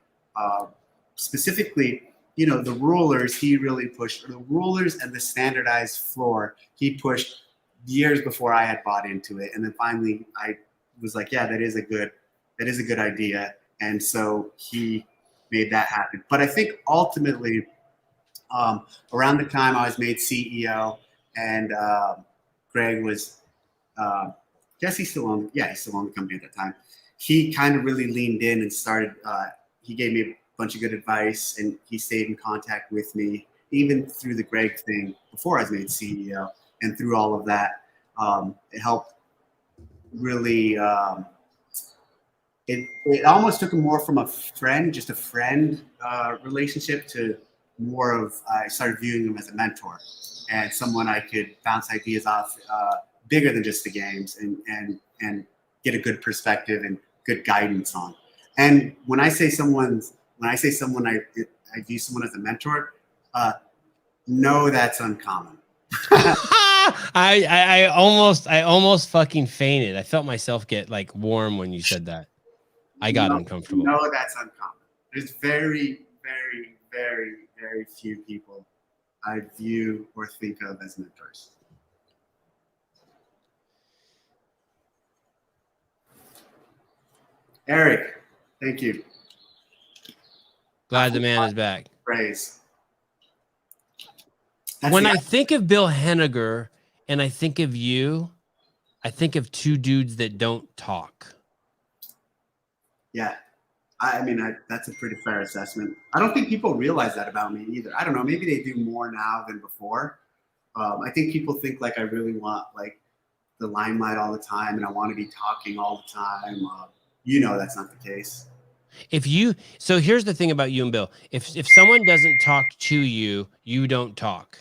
Specifically, you know, the rulers, he really pushed. The rulers and the standardized floor, he pushed years before I had bought into it. And then finally I was like, yeah, that is a good idea. And so he made that happen. But I think ultimately, around the time I was made CEO, and Greg was, he's still on the company at that time. he kind of really leaned in and started, he gave me a bunch of good advice, and he stayed in contact with me, even through the Greg thing before I was made CEO. And through all of that, it helped really, it almost took him more from a friend, just a friend relationship, to more of, I started viewing him as a mentor and someone I could bounce ideas off, bigger than just the games, and get a good perspective and good guidance on. And when I say someone, I view someone as a mentor, no, that's uncommon. I almost fucking fainted. I felt myself get like warm when you said that. I got uncomfortable. No, that's uncommon. There's very, very, very, very few people I view or think of as mentors. Eric, thank you. Glad the man is back. Praise. When I think of Bill Henninger and I think of you, I think of two dudes that don't talk. Yeah. I mean, that's a pretty fair assessment. I don't think people realize that about me either. I don't know. Maybe they do more now than before. I think people think like I really want like the limelight all the time and I want to be talking all the time. You know, that's not the case. So here's the thing about you and Bill. If someone doesn't talk to you, you don't talk.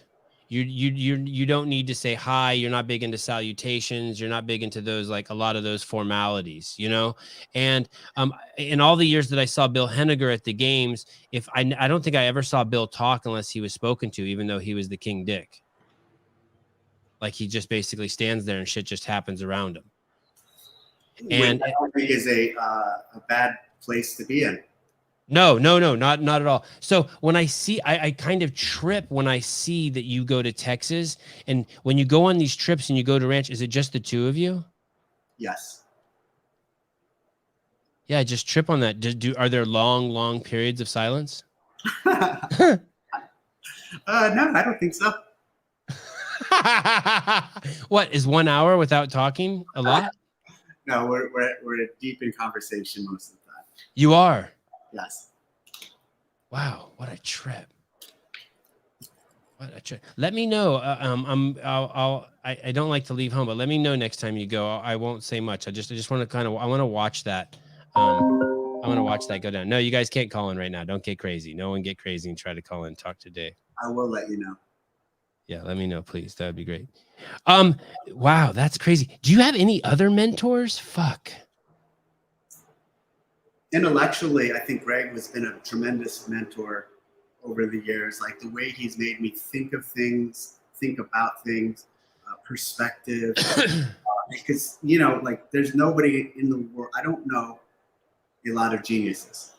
You don't need to say hi. You're not big into salutations. You're not big into those, like a lot of those formalities, you know? And in all the years that I saw Bill Henninger at the games, I don't think I ever saw Bill talk unless he was spoken to, even though he was the king dick. Like he just basically stands there and shit just happens around him. And I don't think is a bad place to be in. No, not at all. So when I see, I kind of trip when I see that you go to Texas, and when you go on these trips and you go to ranch, is it just the two of you? Yes. Yeah, I just trip on that. Are there long periods of silence? No, I don't think so. What is 1 hour without talking a lot? No, we're deep in conversation most of the time. You are. Yes. Wow, what a trip! What a trip! Let me know. I don't like to leave home, but let me know next time you go. I won't say much. I just want to I want to watch that. I want to watch that go down. No, you guys can't call in right now. Don't get crazy. No one get crazy and try to call in and talk to Dave. I will let you know. Yeah, let me know, please. That would be great. Wow, that's crazy. Do you have any other mentors? Fuck. Intellectually, I think Greg has been a tremendous mentor over the years. Like the way he's made me think of things, think about things, perspective. Because, you know, like there's nobody in the world, I don't know a lot of geniuses.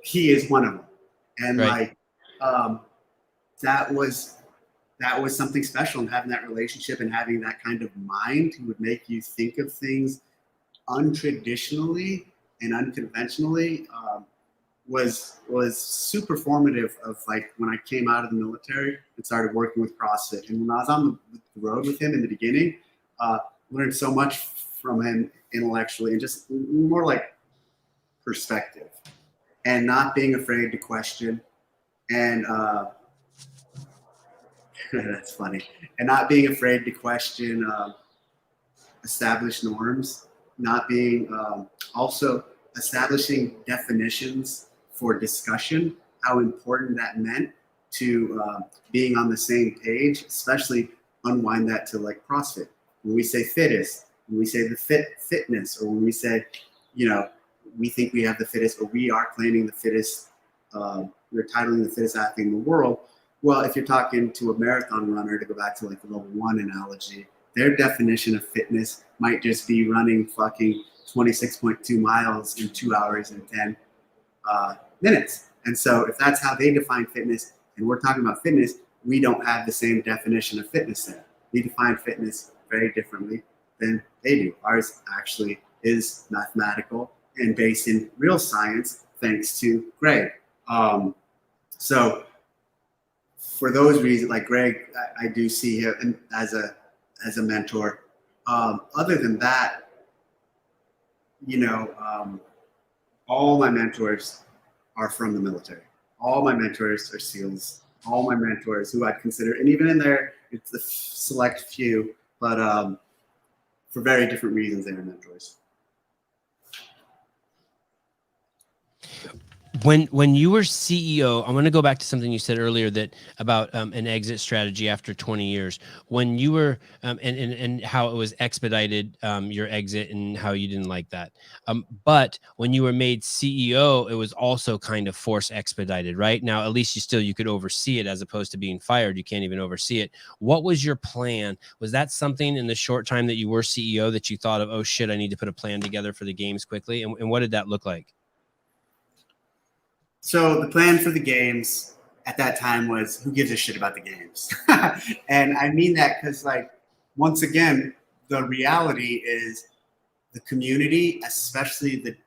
He is one of them. And right. Like, that was something special, and having that relationship and having that kind of mind who would make you think of things untraditionally and unconventionally, was super formative of like when I came out of the military and started working with CrossFit. And when I was on the road with him in the beginning, learned so much from him intellectually and just more like perspective and not being afraid to question. And that's funny. And not being afraid to question established norms, not being also establishing definitions for discussion, how important that meant to being on the same page, especially unwind that to like CrossFit. When we say fittest, when we say the fitness, or when we say, you know, we think we have the fittest, or we are claiming the fittest, we're titling the fittest athlete in the world. Well, if you're talking to a marathon runner, to go back to like the level 1 analogy, their definition of fitness might just be running fucking 26.2 miles in 2 hours and 10 minutes. And so if that's how they define fitness, and we're talking about fitness, we don't have the same definition of fitness there. We define fitness very differently than they do. Ours actually is mathematical and based in real science, thanks to Greg. So for those reasons, like Greg, I do see him as a mentor. Other than that, all my mentors are from the military. All my mentors are SEALs. All my mentors who I'd consider, and even in there, it's a select few, but for very different reasons, they were mentors. When you were CEO, I want to go back to something you said earlier that about an exit strategy after 20 years. When you were and how it was expedited, your exit, and how you didn't like that. But when you were made CEO, it was also kind of force expedited, right? Now, at least you could oversee it as opposed to being fired. You can't even oversee it. What was your plan? Was that something in the short time that you were CEO that you thought of, oh shit, I need to put a plan together for the games quickly? And what did that look like? So the plan for the games at that time was, who gives a shit about the games? And I mean that because, like, once again, the reality is the community, especially the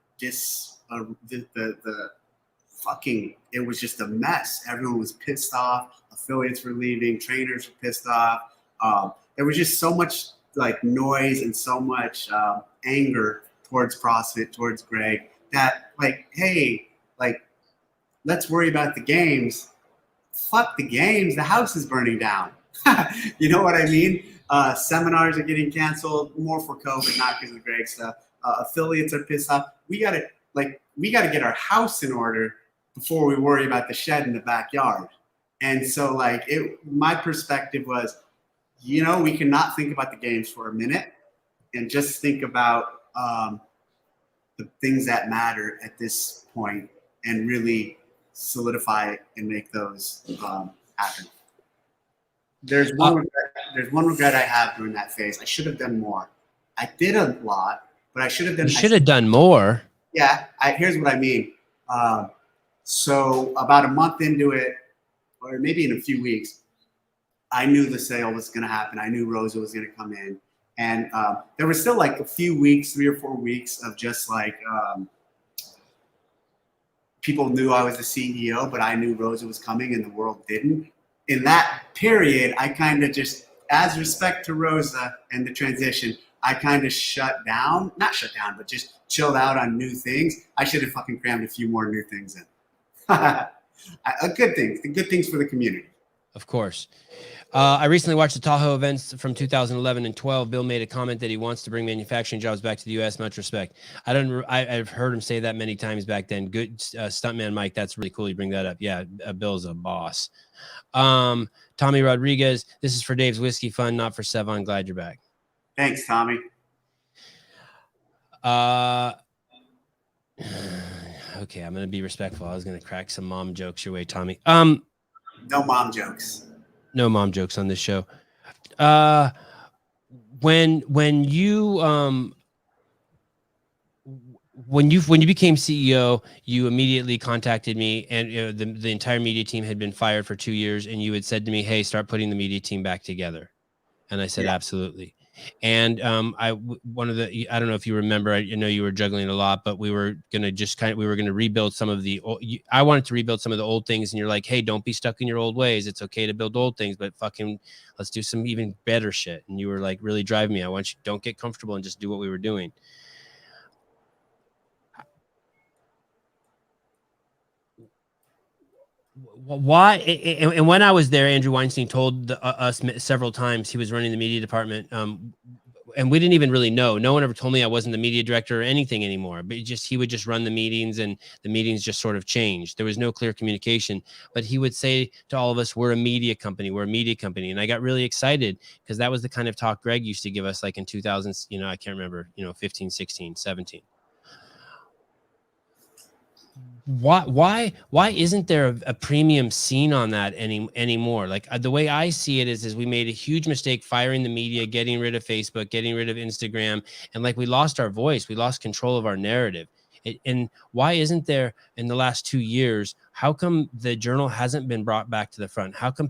fucking, it was just a mess. Everyone was pissed off. Affiliates were leaving. Trainers were pissed off. There was just so much like noise and so much anger towards CrossFit, towards Greg, that like, hey, like, let's worry about the games. Fuck the games. The house is burning down. You know what I mean? Seminars are getting canceled, more for COVID, not because of Greg stuff. Affiliates are pissed off. We gotta get our house in order before we worry about the shed in the backyard. And so, like, my perspective was, we cannot think about the games for a minute and just think about the things that matter at this point and really solidify and make those happen. There's one regret I have during that phase. I should have done more. I did a lot, but I should have done. You should have done more. Yeah, here's what I mean. So about a month into it, or maybe in a few weeks, I knew the sale was going to happen. I knew Rosa was going to come in, and there was still like a few weeks, 3 or 4 weeks of just like. People knew I was the CEO, but I knew Rosa was coming and the world didn't. In that period, I kind of just, as respect to Rosa and the transition, I kind of not shut down, but just chilled out on new things. I should have fucking crammed a few more new things in. Good things for the community. Of course. I recently watched the Tahoe events from 2011 and 12. Bill made a comment that he wants to bring manufacturing jobs back to the U.S. Much respect. I've heard him say that many times back then. Good stuntman Mike. That's really cool. You bring that up. Yeah, Bill's a boss. Tommy Rodriguez. This is for Dave's Whiskey Fund, not for Sevon. Glad you're back. Thanks, Tommy. Okay, I'm gonna be respectful. I was gonna crack some mom jokes your way, Tommy. No mom jokes. No mom jokes on this show. When you became CEO, you immediately contacted me, and the entire media team had been fired for 2 years, and you had said to me, "Hey, start putting the media team back together." And I said, yeah. Absolutely. And I don't know if you remember, I know you were juggling a lot, but we were going to rebuild some of I wanted to rebuild some of the old things. And you're like, hey, don't be stuck in your old ways. It's okay to build old things, but fucking let's do some even better shit. And you were like, really driving me. I want you, don't get comfortable and just do what we were doing. Why? And when I was there, Andrew Weinstein told us several times he was running the media department. And we didn't even really know. No one ever told me I wasn't the media director or anything anymore, but he would just run the meetings, and the meetings just sort of changed. There was no clear communication, but he would say to all of us, we're a media company. We're a media company. And I got really excited because that was the kind of talk Greg used to give us like in 2000, I can't remember, 15, 16, 17. Why isn't there a premium scene on that anymore? Like the way I see it is we made a huge mistake firing the media, getting rid of Facebook, getting rid of Instagram, and like we lost our voice, we lost control of our narrative. And why isn't there in the last 2 years? How come the Journal hasn't been brought back to the front? How come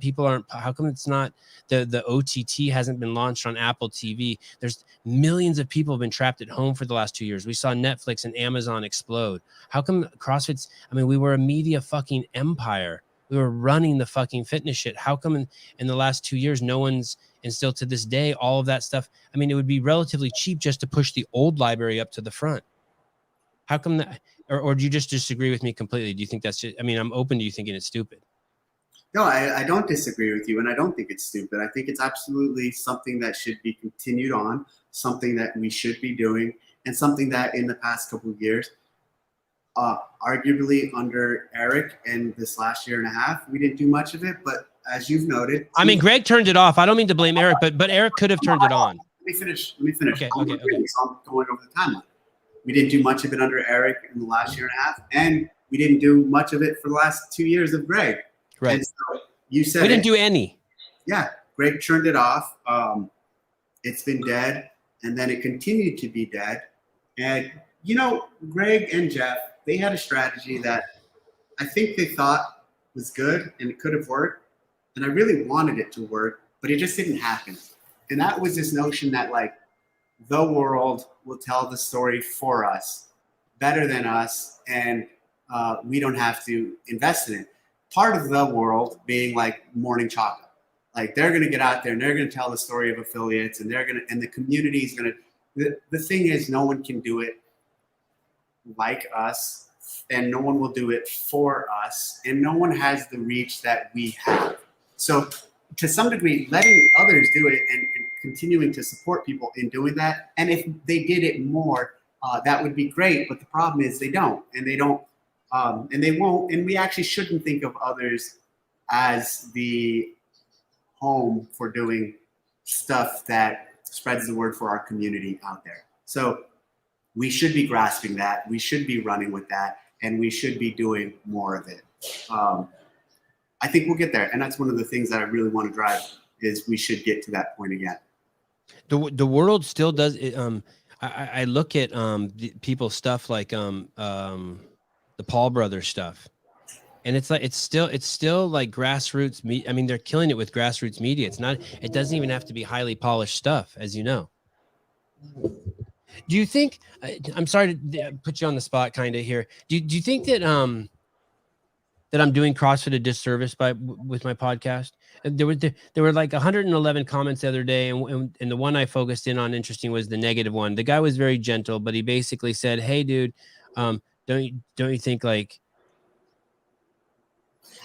how come it's not the OTT hasn't been launched on Apple TV? There's millions of people have been trapped at home for the last 2 years. We saw Netflix and Amazon explode. How come CrossFit's, we were a media fucking empire. We were running the fucking fitness shit. How come in the last 2 years, no one's, and still to this day, all of that stuff, it would be relatively cheap just to push the old library up to the front. How come that, or do you just disagree with me completely? Do you think that's just, I mean, I'm open to you thinking it's stupid. No, I don't disagree with you, and I don't think it's stupid. I think it's absolutely something that should be continued on, something that we should be doing, and something that in the past couple of years, arguably under Eric and this last year and a half, we didn't do much of it. But as you've noted, I mean, Greg turned it off. I don't mean to blame Eric, but Eric could have turned it on. Let me finish. Okay. So I'm going over the timeline. We didn't do much of it under Eric in the last year and a half, and we didn't do much of it for the last 2 years of Greg. Right. And so you said we didn't do any. Yeah, Greg turned it off. It's been dead, and then it continued to be dead. And you know, Greg and Jeff, they had a strategy that I think they thought was good and it could have worked, and I really wanted it to work, but it just didn't happen. And that was this notion that like the world will tell the story for us better than us, and we don't have to invest in it. Part of the world being like Mourning Chocolate, like they're going to get out there and they're going to tell the story of affiliates, and and the community is going to. The thing is, no one can do it like us, and no one will do it for us, and no one has the reach that we have. So to some degree, letting others do it and continuing to support people in doing that, and if they did it more, that would be great. But the problem is they don't, and they don't. And they won't, and we actually shouldn't think of others as the home for doing stuff that spreads the word for our community out there. So we should be grasping that, we should be running with that, and we should be doing more of it. I think we'll get there, and that's one of the things that I really want to drive is we should get to that point again. The world still does it. I look at people's stuff like the Paul brothers stuff, and it's like it's still like grassroots I mean, they're killing it with grassroots media. It doesn't even have to be highly polished stuff, as you know. Do you think, I'm sorry to put you on the spot kind of here, do you think that that I'm doing CrossFit a disservice with my podcast? There were like 111 comments the other day, and the one I focused in on interesting was the negative one. The guy was very gentle, but he basically said, "Hey, dude, don't you think like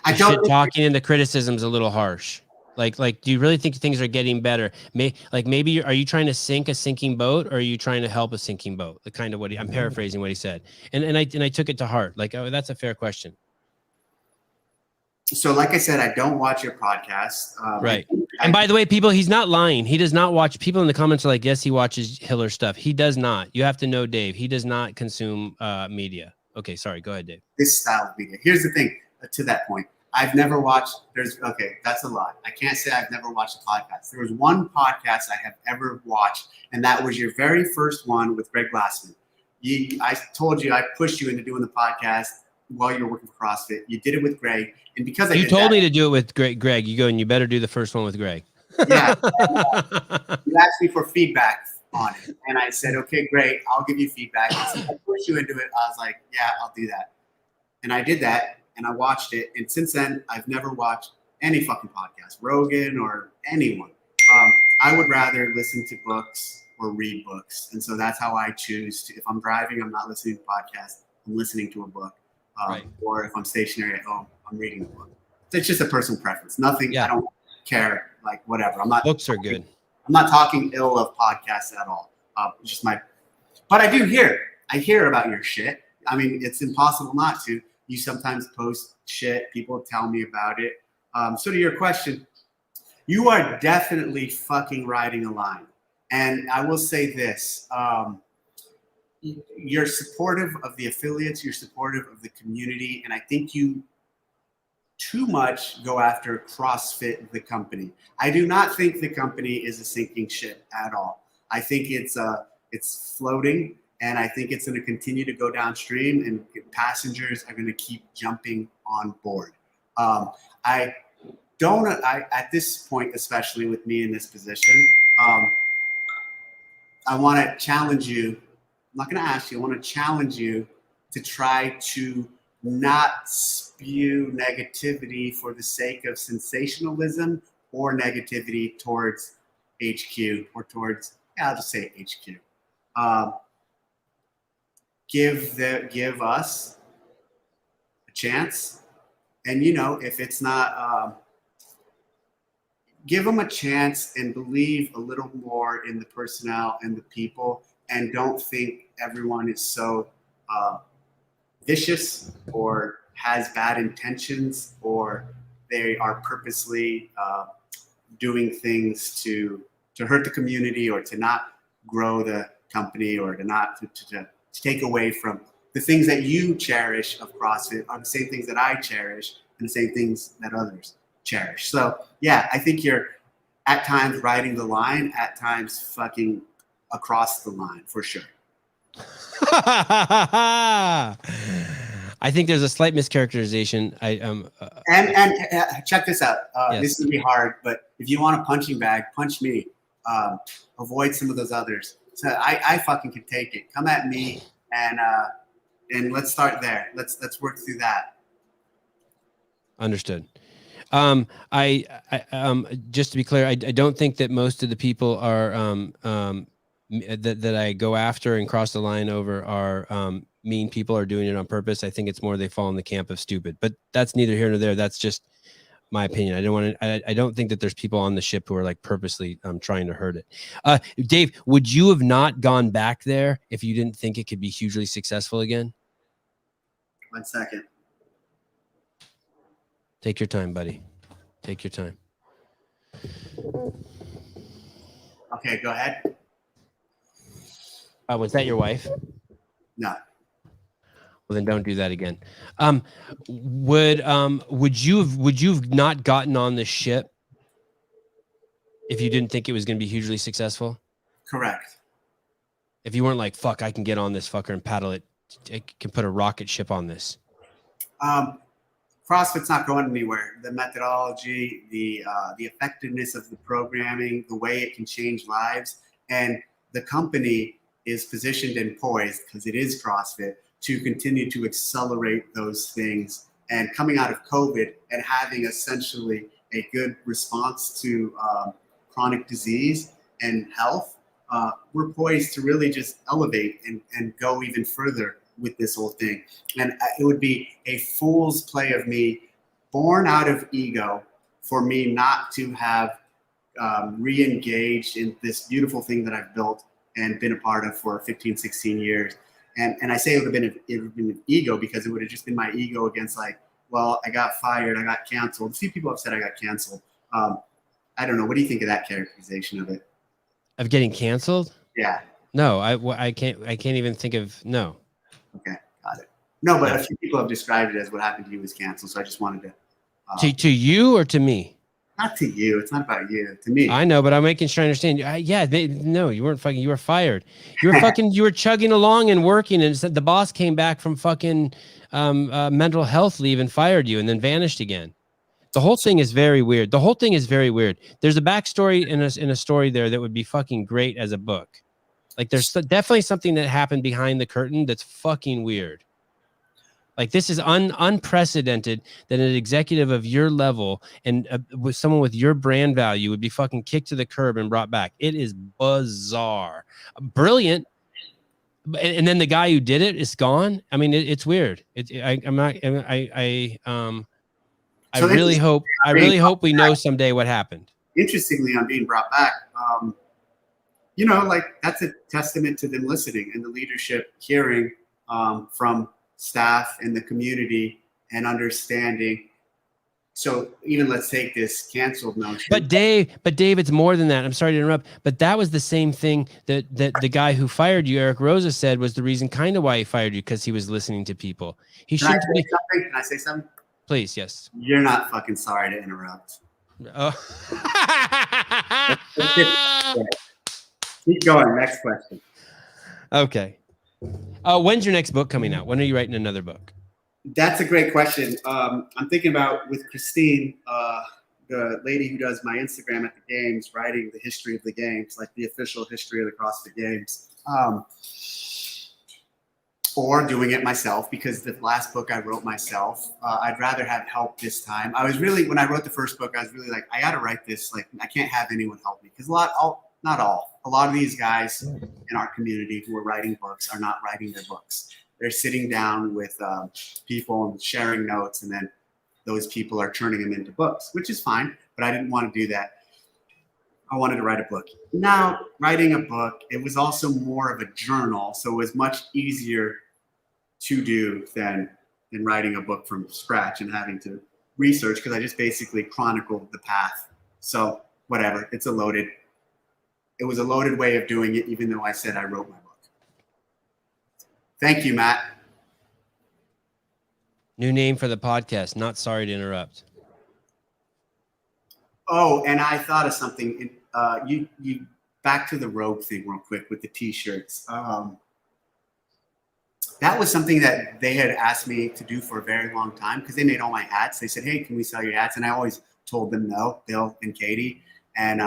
shit talking and the criticism's a little harsh? Like, do you really think things are getting better? Maybe are you trying to sink a sinking boat, or are you trying to help a sinking boat?" The kind of what I'm paraphrasing what he said, and I took it to heart. Like, oh, that's a fair question. So, like I said, I don't watch your podcast. Right. And by the way, people, he's not lying. He does not watch. People in the comments are like, yes, he watches Hiller stuff. He does not. You have to know Dave. He does not consume media. Okay, sorry. Go ahead, Dave. This style of media. Here's the thing. To that point, I've never watched. That's a lot. I can't say I've never watched a podcast. There was one podcast I have ever watched, and that was your very first one with Greg Glassman. I told you, I pushed you into doing the podcast while you were working for CrossFit. You did it with Greg. And because you told me to do it with Greg, you go and you better do the first one with Greg. Yeah. You asked me for feedback on it. And I said, okay, great. I'll give you feedback. So I pushed you into it. I was like, yeah, I'll do that. And I did that and I watched it. And since then, I've never watched any fucking podcast, Rogan or anyone. I would rather listen to books or read books. And so that's how I choose to, if I'm driving, I'm not listening to podcasts. I'm listening to a book. Right. Or if I'm stationary at home, I'm reading a book. It's just a personal preference. Nothing. Yeah. I don't care. Like whatever. I'm not. Books are good. I'm not talking ill of podcasts at all. Just my. But I do hear. I hear about your shit. I mean, it's impossible not to. You sometimes post shit. People tell me about it. So to your question, you are definitely fucking riding a line. And I will say this. You're supportive of the affiliates, you're supportive of the community, and I think you too much go after CrossFit, the company. I do not think the company is a sinking ship at all. I think it's floating, and I think it's going to continue to go downstream, and passengers are going to keep jumping on board. At this point, especially with me in this position, I want to challenge you. I'm not going to ask you. I want to challenge you to try to not spew negativity for the sake of sensationalism or negativity towards HQ or towards, I'll just say HQ. give us a chance. And, you know, if it's not, give them a chance and believe a little more in the personnel and the people, and don't think everyone is so vicious or has bad intentions, or they are purposely doing things to hurt the community, or to not grow the company, or to not to take away from the things that you cherish of CrossFit are the same things that I cherish and the same things that others cherish. So yeah, I think you're at times riding the line, at times fucking across the line for sure. I think there's a slight mischaracterization. And check this out. Yes. This is gonna be hard, but if you want a punching bag, punch me. Avoid some of those others. So I fucking can take it. Come at me, and let's start there. Let's work through that. Understood. Just to be clear, I don't think that most of the people are that I go after and cross the line over are mean people or doing it on purpose. I think it's more they fall in the camp of stupid, but that's neither here nor there. That's just my opinion. I don't think that there's people on the ship who are like purposely trying to hurt it. Dave, would you have not gone back there if you didn't think it could be hugely successful again? 1 second. Take your time, buddy. Take your time. Okay, go ahead. Was that your wife? No. Well, then don't do that again. Would you have not gotten on the ship if you didn't think it was going to be hugely successful? Correct. If you weren't like, fuck, I can get on this fucker and paddle it, I can put a rocket ship on this. CrossFit's not going anywhere. The methodology, the effectiveness of the programming, the way it can change lives, and the company is positioned and poised, because it is CrossFit, to continue to accelerate those things. And coming out of COVID and having essentially a good response to chronic disease and health, we're poised to really just elevate and go even further with this whole thing. And it would be a fool's play of me, born out of ego, for me not to have re-engaged in this beautiful thing that I've built and been a part of for 15, 16 years. And I say it would have been an ego, because it would have just been my ego against, like, well, I got fired, I got canceled. A few people have said I got canceled. I don't know. What do you think of that characterization of it? Of getting canceled? Yeah. No, I can't even think of, no. Okay, got it. No, but a few people have described it as what happened to you was canceled. So I just wanted to you or to me? Not to you. It's not about you. To me. I know, but I'm making sure I understand. No, you weren't fucking. You were fired. You were fucking. You were chugging along and working, and said the boss came back from fucking mental health leave and fired you, and then vanished again. The whole thing is very weird. There's a backstory in a story there that would be fucking great as a book. Like, there's definitely something that happened behind the curtain that's fucking weird. Like, this is unprecedented that an executive of your level and with someone with your brand value would be fucking kicked to the curb and brought back. It is bizarre. Brilliant. And then the guy who did it is gone. I mean, it's weird. I really hope we know someday what happened. Interestingly, on being brought back, you know, like, that's a testament to them listening and the leadership hearing from staff and the community and understanding. So even let's take this canceled notion. But Dave, it's more than that. I'm sorry to interrupt, but that was the same thing that the guy who fired you, Eric Rosa, said was the reason kind of why he fired you, because he was listening to people. Can I say something? Please, yes. You're not fucking sorry to interrupt. Oh. Keep going. Next question. Okay. When's your next book coming out? When are you writing another book? That's a great question. I'm thinking about, with Christine, the lady who does my Instagram at the games, writing the history of the games, like the official history of the CrossFit Games. Or doing it myself, because the last book I wrote myself. I'd rather have help this time. When I wrote the first book, I was really like, I got to write this. Like, I can't have anyone help me, because not all. A lot of these guys in our community who are writing books are not writing their books. They're sitting down with people and sharing notes, and then those people are turning them into books, which is fine, but I didn't want to do that. I wanted to write a book. Now, writing a book, it was also more of a journal, so it was much easier to do than writing a book from scratch and having to research, because I just basically chronicled the path. So whatever, it was a loaded way of doing it, even though I said I wrote my book. Thank you, Matt. New name for the podcast. Not sorry to interrupt. Oh, and I thought of something. You back to the rogue thing real quick with the t-shirts. That was something that they had asked me to do for a very long time, because they made all my hats. They said, hey, can we sell your hats? And I always told them no, Bill and Katie. And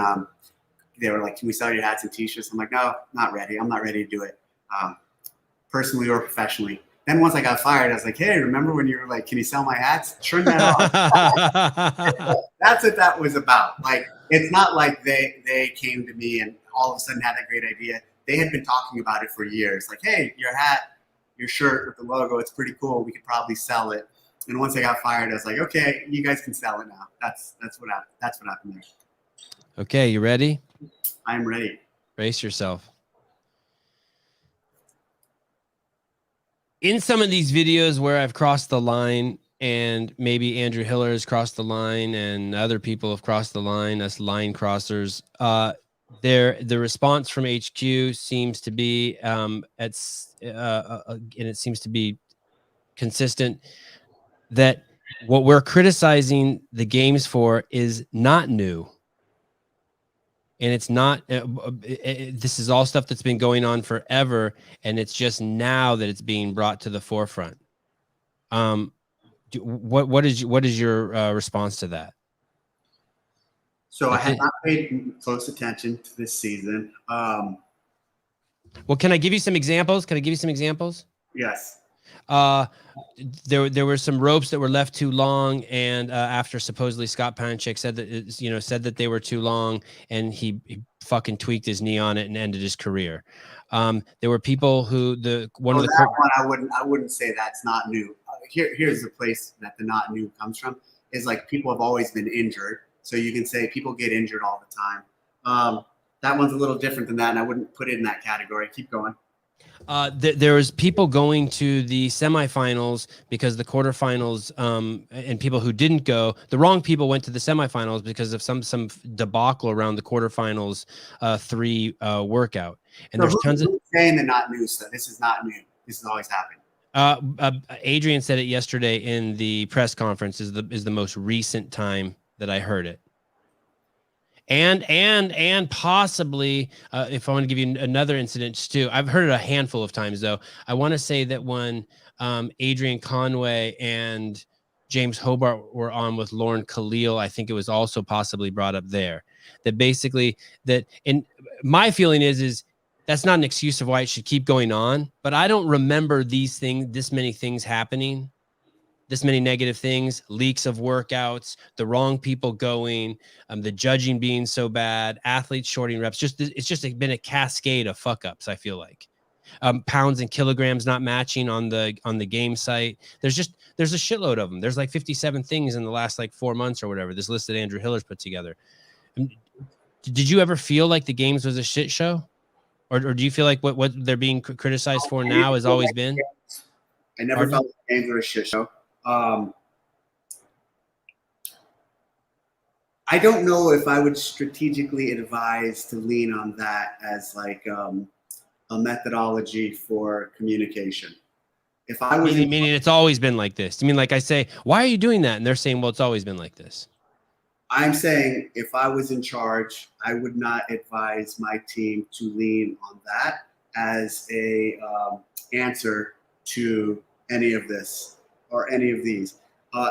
they were like, can we sell your hats and t-shirts? I'm like, no, not ready. I'm not ready to do it, personally or professionally. Then once I got fired, I was like, hey, remember when you were like, can you sell my hats? Turn that off. That's what that was about. Like, it's not like they came to me and all of a sudden had that great idea. They had been talking about it for years. Like, hey, your hat, your shirt with the logo, it's pretty cool. We could probably sell it. And once I got fired, I was like, okay, you guys can sell it now. That's what happened there. Okay, you ready? I'm ready. Brace yourself. In some of these videos where I've crossed the line, and maybe Andrew Hiller has crossed the line and other people have crossed the line, us line crossers, the response from HQ seems to be and it seems to be consistent, that what we're criticizing the games for is not new. And it's not, this is all stuff that's been going on forever, and it's just now that it's being brought to the forefront. What is your response to that? So I have not paid close attention to this season. Well, can I give you some examples? Yes. There were some ropes that were left too long, and after supposedly Scott Panchik said that they were too long, and he fucking tweaked his knee on it and ended his career. There were people who I wouldn't say that's not new. Here's the place that the not new comes from, is like people have always been injured, so you can say people get injured all the time. That one's a little different than that, and I wouldn't put it in that category. Keep going. There was people going to the semifinals because the quarterfinals, and people who didn't go, the wrong people went to the semifinals because of some debacle around the quarterfinals 3 workout. And so there's tons of saying the not new stuff. This is not new. This has always happened. Adrian said it yesterday in the press conference. Is the most recent time that I heard it. And possibly, if I want to give you another incident too, I've heard it a handful of times though. I want to say that when Adrian Conway and James Hobart were on with Lauren Khalil, I think it was also possibly brought up there. That basically, in my feeling is that's not an excuse of why it should keep going on. But I don't remember this many things happening. This many negative things, leaks of workouts, the wrong people going, the judging being so bad, athletes shorting reps. It's just been a cascade of fuck ups. I feel like pounds and kilograms not matching on the game site. There's a shitload of them. There's like 57 things in the last like 4 months or whatever. This list that Andrew Hiller's put together. Did you ever feel like the games was a shit show, or do you feel like what they're being criticized for now has always been? I never felt the games were a shit show. I don't know if I would strategically advise to lean on that as like a methodology for communication. If I was meaning it's always been like this. I mean, like I say, why are you doing that? And they're saying, well, it's always been like this. I'm saying if I was in charge, I would not advise my team to lean on that as a answer to any of this. Or any of these.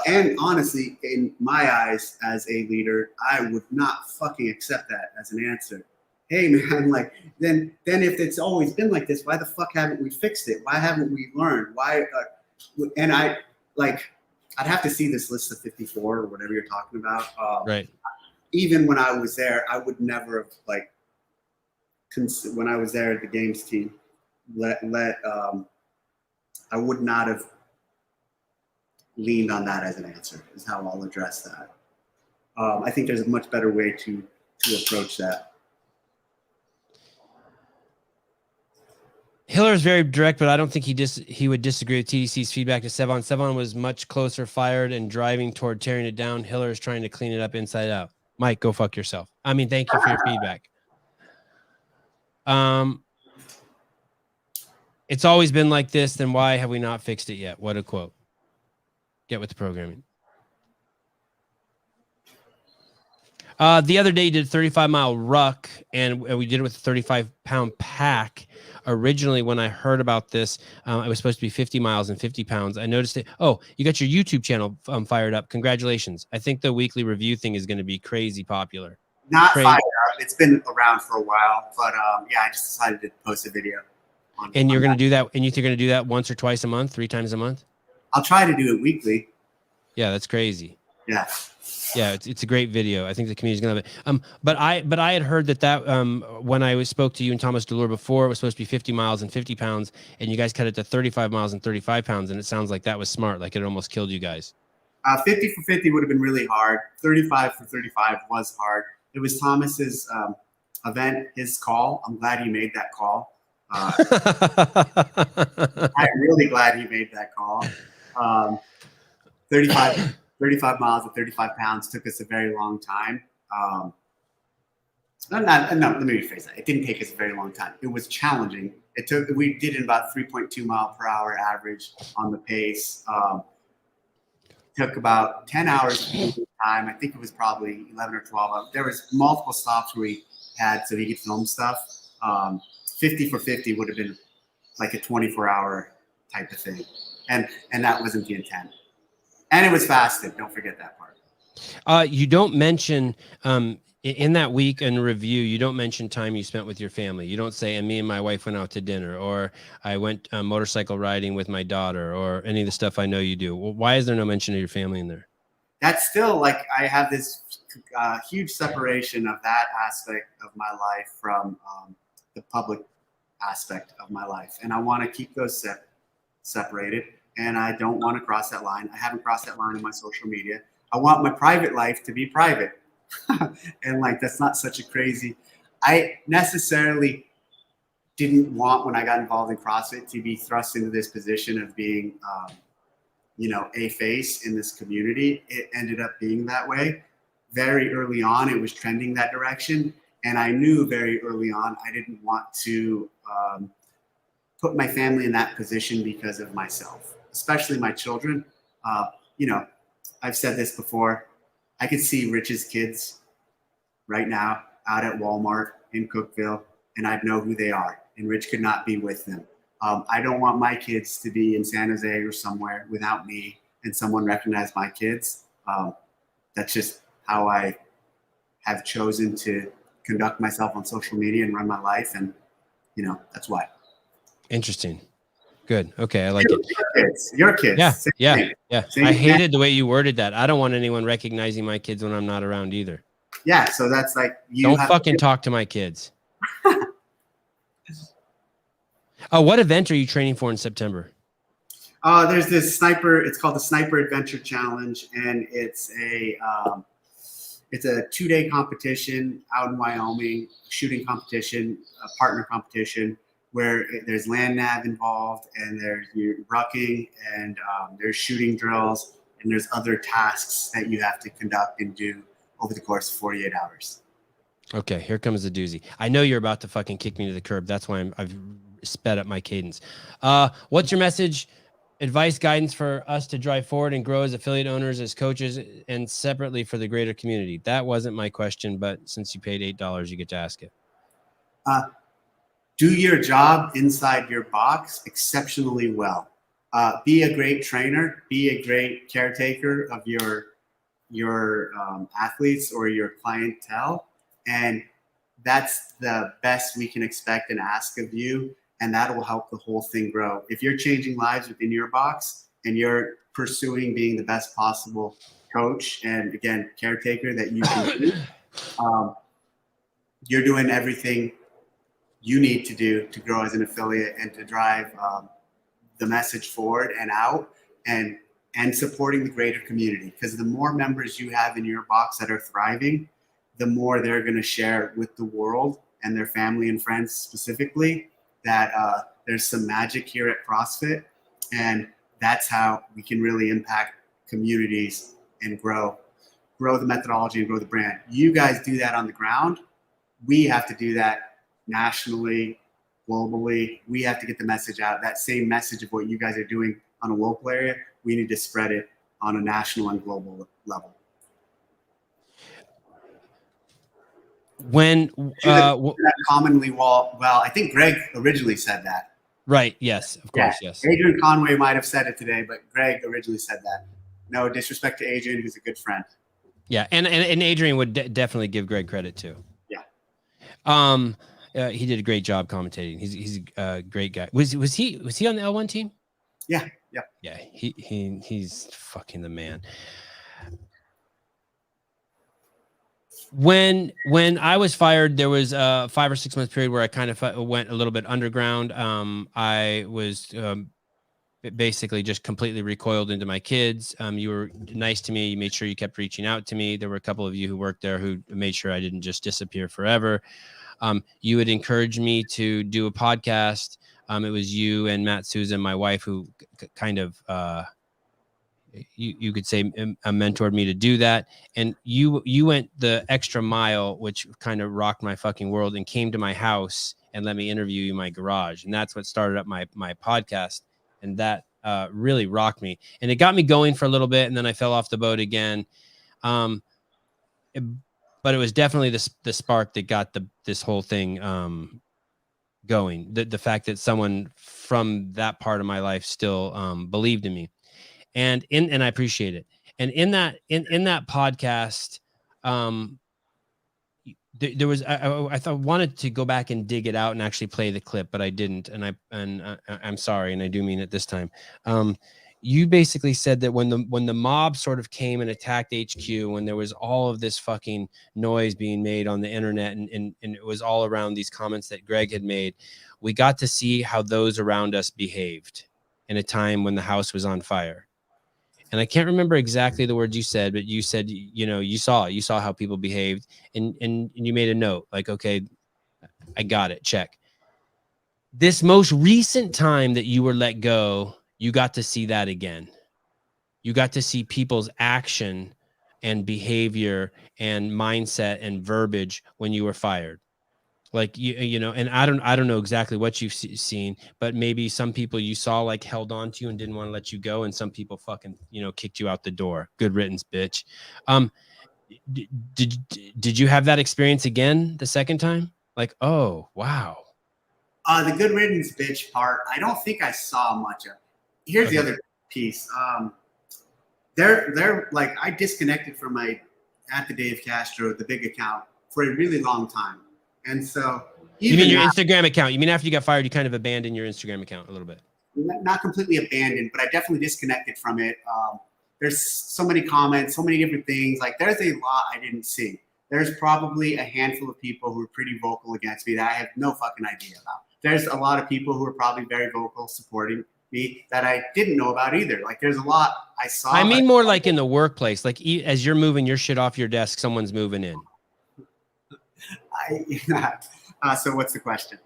And honestly, in my eyes as a leader, I would not fucking accept that as an answer. Hey man, like then if it's always been like this, why the fuck haven't we fixed it? Why haven't we learned? Why? And I'd have to see this list of 54 or whatever you're talking about. Right. Even when I was there, I would never have when I was there at the games team, I would not have leaned on that as an answer, is how I'll address that. I think there's a much better way to approach that. Hiller is very direct, but I don't think he would disagree with TDC's feedback to Sevon. Sevon was much closer, fired, and driving toward tearing it down. Hiller is trying to clean it up inside out. Mike, go fuck yourself. I mean, thank you for your feedback. It's always been like this. Then why have we not fixed it yet? What a quote. Get with the programming. The other day, you did a 35-mile ruck, and we did it with a 35-pound pack. Originally, when I heard about this, it was supposed to be 50 miles and 50 pounds. I noticed it. Oh, you got your YouTube channel fired up. Congratulations. I think the weekly review thing is going to be crazy popular. Not fired up. It's been around for a while, but yeah, I just decided to post a video. And you're going to do that, and you're going to do that once or twice a month, 3 times a month? I'll try to do it weekly. Yeah, that's crazy. Yeah. Yeah, it's a great video. I think the community's gonna love it. But I had heard that when I spoke to you and Thomas Delure before, it was supposed to be 50 miles and 50 pounds, and you guys cut it to 35 miles and 35 pounds, and it sounds like that was smart. Like it almost killed you guys. 50 for 50 would have been really hard. 35 for 35 was hard. It was Thomas's event, his call. I'm glad he made that call. I'm really glad he made that call. 35 miles and 35 pounds took us a very long time. No, let me rephrase that. It didn't take us a very long time. It was challenging. We did it about 3.2 mile per hour average on the pace. Took about 10 hours of time. I think it was probably 11 or 12. There was multiple stops where we had so he could film stuff. 50 for 50 would have been like a 24-hour type of thing. And that wasn't the intent. And it was fasted. Don't forget that part. You don't mention in that week in review, you don't mention time you spent with your family. You don't say, and me and my wife went out to dinner, or I went motorcycle riding with my daughter, or any of the stuff I know you do. Well, why is there no mention of your family in there? That's still like I have this huge separation of that aspect of my life from the public aspect of my life. And I want to keep those separated. And I don't want to cross that line. I haven't crossed that line in my social media. I want my private life to be private. And like, that's not such a crazy, I necessarily didn't want when I got involved in CrossFit to be thrust into this position of being, a face in this community. It ended up being that way. Very early on, it was trending that direction. And I knew very early on, I didn't want to put my family in that position because of myself. Especially my children. I've said this before. I could see Rich's kids right now out at Walmart in Cookeville, and I'd know who they are, and Rich could not be with them. I don't want my kids to be in San Jose or somewhere without me and someone recognize my kids. That's just how I have chosen to conduct myself on social media and run my life, and that's why. Interesting. Good. Okay. I like it. Your kids. Yeah. I hated the way you worded that. I don't want anyone recognizing my kids when I'm not around either. Yeah. So that's like, don't fucking talk to my kids. What event are you training for in September? There's this sniper. It's called the Sniper Adventure Challenge. And it's a 2-day competition out in Wyoming, shooting competition, a partner competition, where there's land nav involved, and there's rucking, and there's shooting drills, and there's other tasks that you have to conduct and do over the course of 48 hours. Okay, here comes the doozy. I know you're about to fucking kick me to the curb. That's why I've sped up my cadence. What's your message, advice, guidance for us to drive forward and grow as affiliate owners, as coaches, and separately for the greater community? That wasn't my question, but since you paid $8, you get to ask it. Do your job inside your box exceptionally well. Be a great trainer. Be a great caretaker of your athletes or your clientele. And that's the best we can expect and ask of you. And that will help the whole thing grow. If you're changing lives within your box and you're pursuing being the best possible coach and, again, caretaker that you can be, you're doing everything you need to do to grow as an affiliate and to drive the message forward and out, and supporting the greater community. Because the more members you have in your box that are thriving, the more they're going to share with the world and their family and friends specifically that there's some magic here at CrossFit. And that's how we can really impact communities and grow the methodology and grow the brand. You guys do that on the ground. We have to do that nationally, globally. We have to get the message out. That same message of what you guys are doing on a local area, we need to spread it on a national and global level. When commonly, well, I think Greg originally said that. Right. Yes, of course. Yeah. Yes. Adrian Conway might have said it today, but Greg originally said that. No disrespect to Adrian, who's a good friend. Yeah, and Adrian would definitely give Greg credit too. Yeah. He did a great job commentating. He's a great guy. Was he on the L1 team? Yeah. Yeah. He's fucking the man. When I was fired, there was a 5 or 6 month period where I kind of went a little bit underground. I was basically just completely recoiled into my kids. You were nice to me. You made sure you kept reaching out to me. There were a couple of you who worked there who made sure I didn't just disappear forever. You would encourage me to do a podcast. It was you and Matt Souza, my wife, who kind of you could say mentored me to do that. And you went the extra mile, which kind of rocked my fucking world, and came to my house and let me interview you in my garage. And that's what started up my podcast. And that really rocked me. And it got me going for a little bit. And then I fell off the boat again. But it was definitely the spark that got this whole thing going. The fact that someone from that part of my life still believed in me. And I appreciate it. And in that podcast, there was I thought wanted to go back and dig it out and actually play the clip, but I didn't. And I'm sorry, and I do mean it this time. You basically said that when the mob sort of came and attacked HQ, when there was all of this fucking noise being made on the internet, and it was all around these comments that Greg had made, we got to see how those around us behaved in a time when the house was on fire. And I can't remember exactly the words you said, but you said, you saw how people behaved, and you made a note like, okay, I got it. Check. This most recent time that you were let go, you got to see that again. You got to see people's action and behavior and mindset and verbiage when you were fired. Like, and I don't know exactly what you've seen, but maybe some people you saw like held on to you and didn't want to let you go. And some people fucking, kicked you out the door. Good riddance, bitch. Did you have that experience again the second time? Like, oh, wow. The good riddance, bitch part, I don't think I saw much of. Here's the other piece. They're like, I disconnected from my at the Dave Castro, the big account, for a really long time. And so, you mean your Instagram account? You mean after you got fired, you kind of abandoned your Instagram account a little bit? Not completely abandoned, but I definitely disconnected from it. There's so many comments, so many different things. Like, there's a lot I didn't see. There's probably a handful of people who are pretty vocal against me that I have no fucking idea about. There's a lot of people who are probably very vocal supporting me that I didn't know about either. Like, there's a lot I saw. I mean, more like in the workplace. Like, as you're moving your shit off your desk, someone's moving in. So what's the question?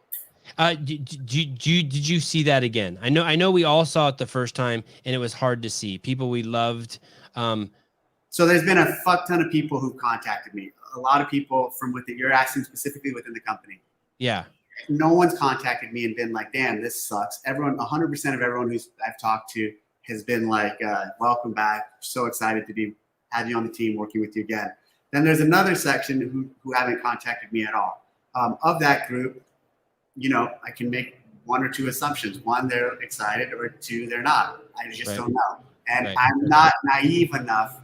Did you see that again? I know we all saw it the first time, and it was hard to see. People we loved. So there's been a fuck ton of people who contacted me. A lot of people from within. You're asking specifically within the company. Yeah. No one's contacted me and been like, "Damn, this sucks." Everyone, 100% of everyone I've talked to has been like, "Welcome back. So excited to have you on the team, working with you again." Then there's another section who haven't contacted me at all. Of that group, I can make one or two assumptions. One, they're excited, or two, they're not. I just don't know. And I'm not naive enough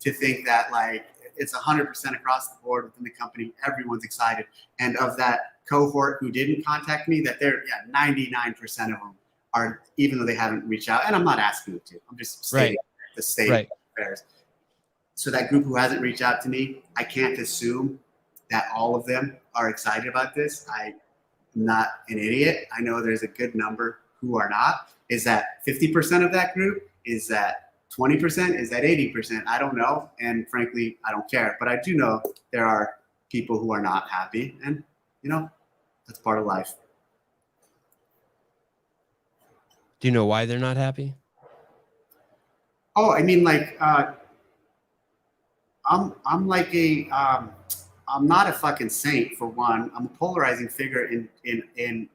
to think that like it's 100% across the board within the company. Everyone's excited. And of that cohort who didn't contact me, that 99% of them are, even though they haven't reached out. And I'm not asking them to. I'm just stating the state of affairs. So that group who hasn't reached out to me, I can't assume that all of them are excited about this. not an idiot. I know there's a good number who are not. Is that 50% of that group? Is that 20%? Is that 80%? I don't know. And frankly, I don't care. But I do know there are people who are not happy. And, you know, that's part of life. Do you know why they're not happy? Oh, I mean, like, I'm like a, I'm not a fucking saint for one. I'm a polarizing figure in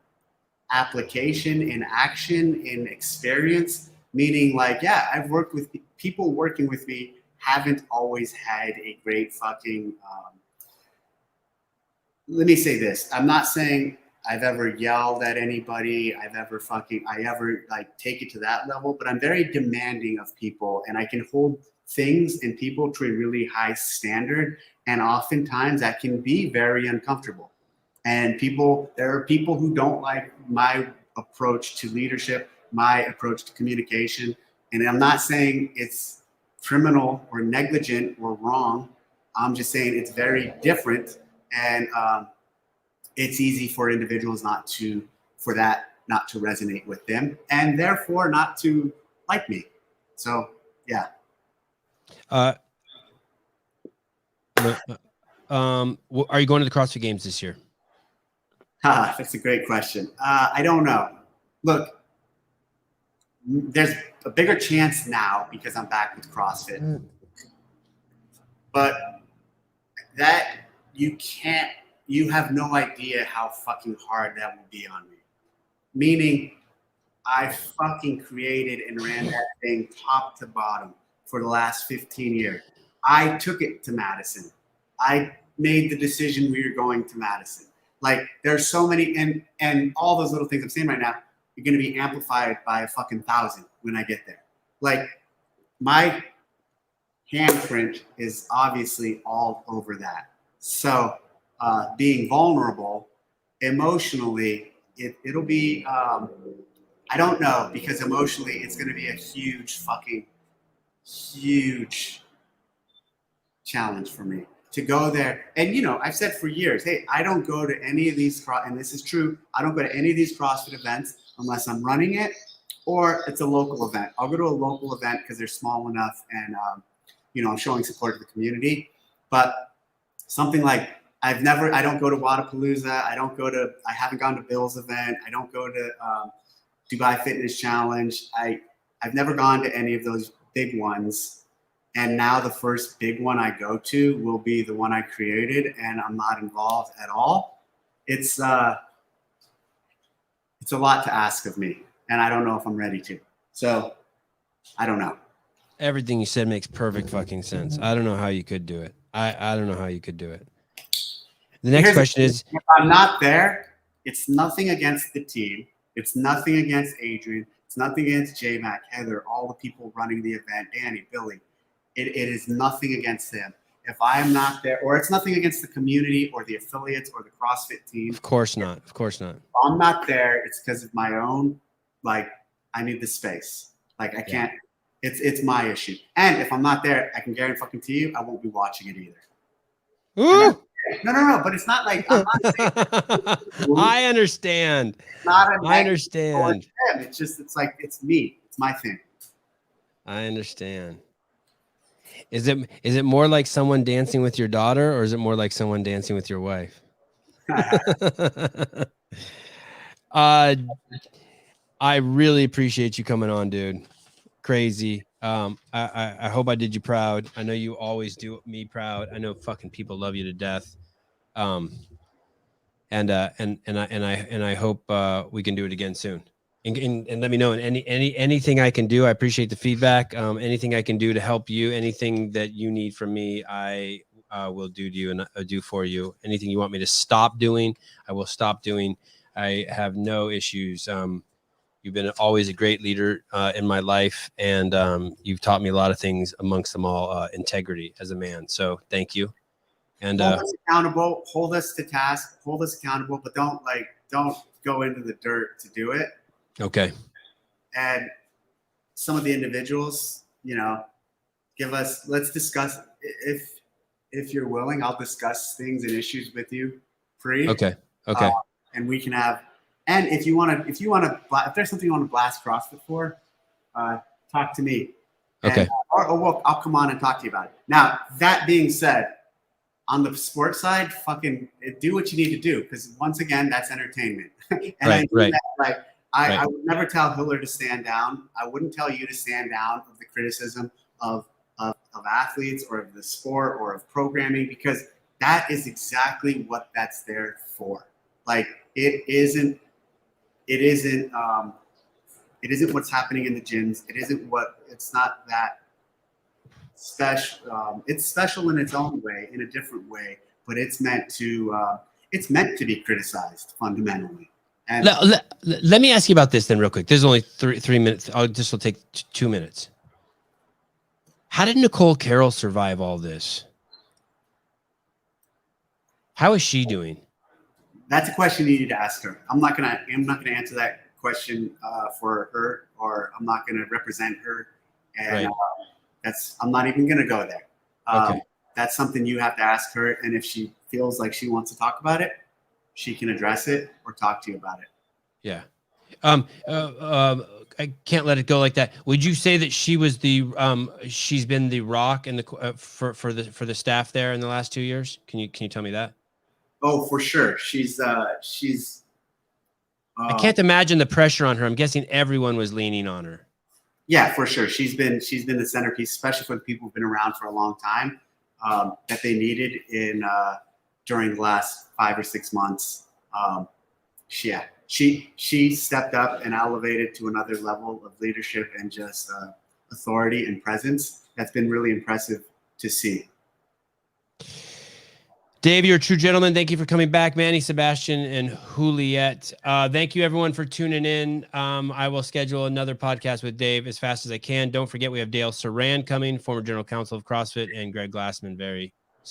application, in action, in experience. Meaning, like, yeah, I've worked with people working with me haven't always had a great fucking. Let me say this: I'm not saying I've ever yelled at anybody. I ever like take it to that level, but I'm very demanding of people, and I can hold things and people to a really high standard. And oftentimes that can be very uncomfortable. And there are people who don't like my approach to leadership, my approach to communication. And I'm not saying it's criminal or negligent or wrong. I'm just saying it's very different. And it's easy for individuals not to resonate with them and therefore not to like me. So, yeah. Are you going to the CrossFit Games this year? That's a great question. I don't know. Look, there's a bigger chance now because I'm back with CrossFit. But that you have no idea how fucking hard that will be on me. Meaning, I fucking created and ran that thing top to bottom for the last 15 years. I took it to Madison. I made the decision we were going to Madison. Like, there's so many, and all those little things I'm saying right now are going to be amplified by a fucking 1,000 when I get there. Like, my handprint is obviously all over that. So being vulnerable emotionally, it'll be, I don't know, because emotionally it's going to be a huge challenge for me to go there. And, you know, I've said for years, hey, I don't go to any of these, and this is true, I don't go to any of these CrossFit events unless I'm running it or it's a local event. I'll go to a local event because they're small enough and, you know, I'm showing support to the community. But something like I don't go to Wadapalooza. I haven't gone to Bill's event. I don't go to Dubai Fitness Challenge. I've never gone to any of those big ones. And now the first big one I go to will be the one I created, and I'm not involved at all. It's a lot to ask of me, and I don't know if I'm ready to. So I don't know. Everything you said makes perfect fucking sense. I don't know how you could do it. I don't know how you could do it. The next question is, if I'm not there, it's nothing against the team. It's nothing against Adrian. It's nothing against J-Mac, Heather, all the people running the event, Danny, Billy. It is nothing against them. If I am not there, or it's nothing against the community or the affiliates or the CrossFit team. Of course not. Of course not. If I'm not there, it's because of my own, like, I need the space. Like, I can't, it's my issue. And if I'm not there, I can guarantee to you, I won't be watching it either. Ooh. No, but it's not like I'm not saying, I understand. I understand. It's just, it's like, it's me. It's my thing. I understand. Is it more like someone dancing with your daughter, or is it more like someone dancing with your wife? I really appreciate you coming on, dude. Crazy. I hope I did you proud. I know you always do me proud. I know fucking people love you to death. And I hope we can do it again soon. And let me know. And anything I can do, I appreciate the feedback. Anything I can do to help you, anything that you need from me, I will do to you and do for you. Anything you want me to stop doing, I will stop doing. I have no issues. You've been always a great leader in my life, and you've taught me a lot of things, amongst them all integrity as a man. So thank you. And hold us accountable, hold us to task, hold us accountable, but don't go into the dirt to do it. Okay. And some of the individuals, you know, let's discuss, if you're willing, I'll discuss things and issues with you free. Okay. Okay. and we can have. And if there's something you want to blast CrossFit for, talk to me. Okay. And, I'll come on and talk to you about it. Now, that being said, on the sports side, fucking do what you need to do, because once again, that's entertainment. And Right. I would never tell Hiller to stand down. I wouldn't tell you to stand down of the criticism of athletes or of the sport or of programming, because that is exactly what that's there for. Like it isn't what's happening in the gyms. It's not that special. It's special in its own way, in a different way, but it's meant to be criticized fundamentally. And let me ask you about this then real quick. There's only 3 minutes. This will take 2 minutes. How did Nicole Carroll survive all this? How is she doing? That's a question you need to ask her. I'm not gonna answer that question for her, or I'm not gonna represent her, and I'm not even gonna go there. Okay. That's something you have to ask her, and if she feels like she wants to talk about it, she can address it or talk to you about it. Yeah. I can't let it go like that. Would you say that she was she's been the rock and for the staff there in the last 2 years? Can you tell me that? Oh, for sure. She's I can't imagine the pressure on her. I'm guessing everyone was leaning on her. Yeah, for sure. She's been the centerpiece, especially for the people who've been around for a long time, that they needed during the last 5 or 6 months. She stepped up and elevated to another level of leadership and just authority and presence. That's been really impressive to see. Dave, you're a true gentleman. Thank you for coming back, Manny, Sebastian, and Juliet. Thank you, everyone, for tuning in. I will schedule another podcast with Dave as fast as I can. Don't forget, we have Dale Saran coming, former general counsel of CrossFit, and Greg Glassman, very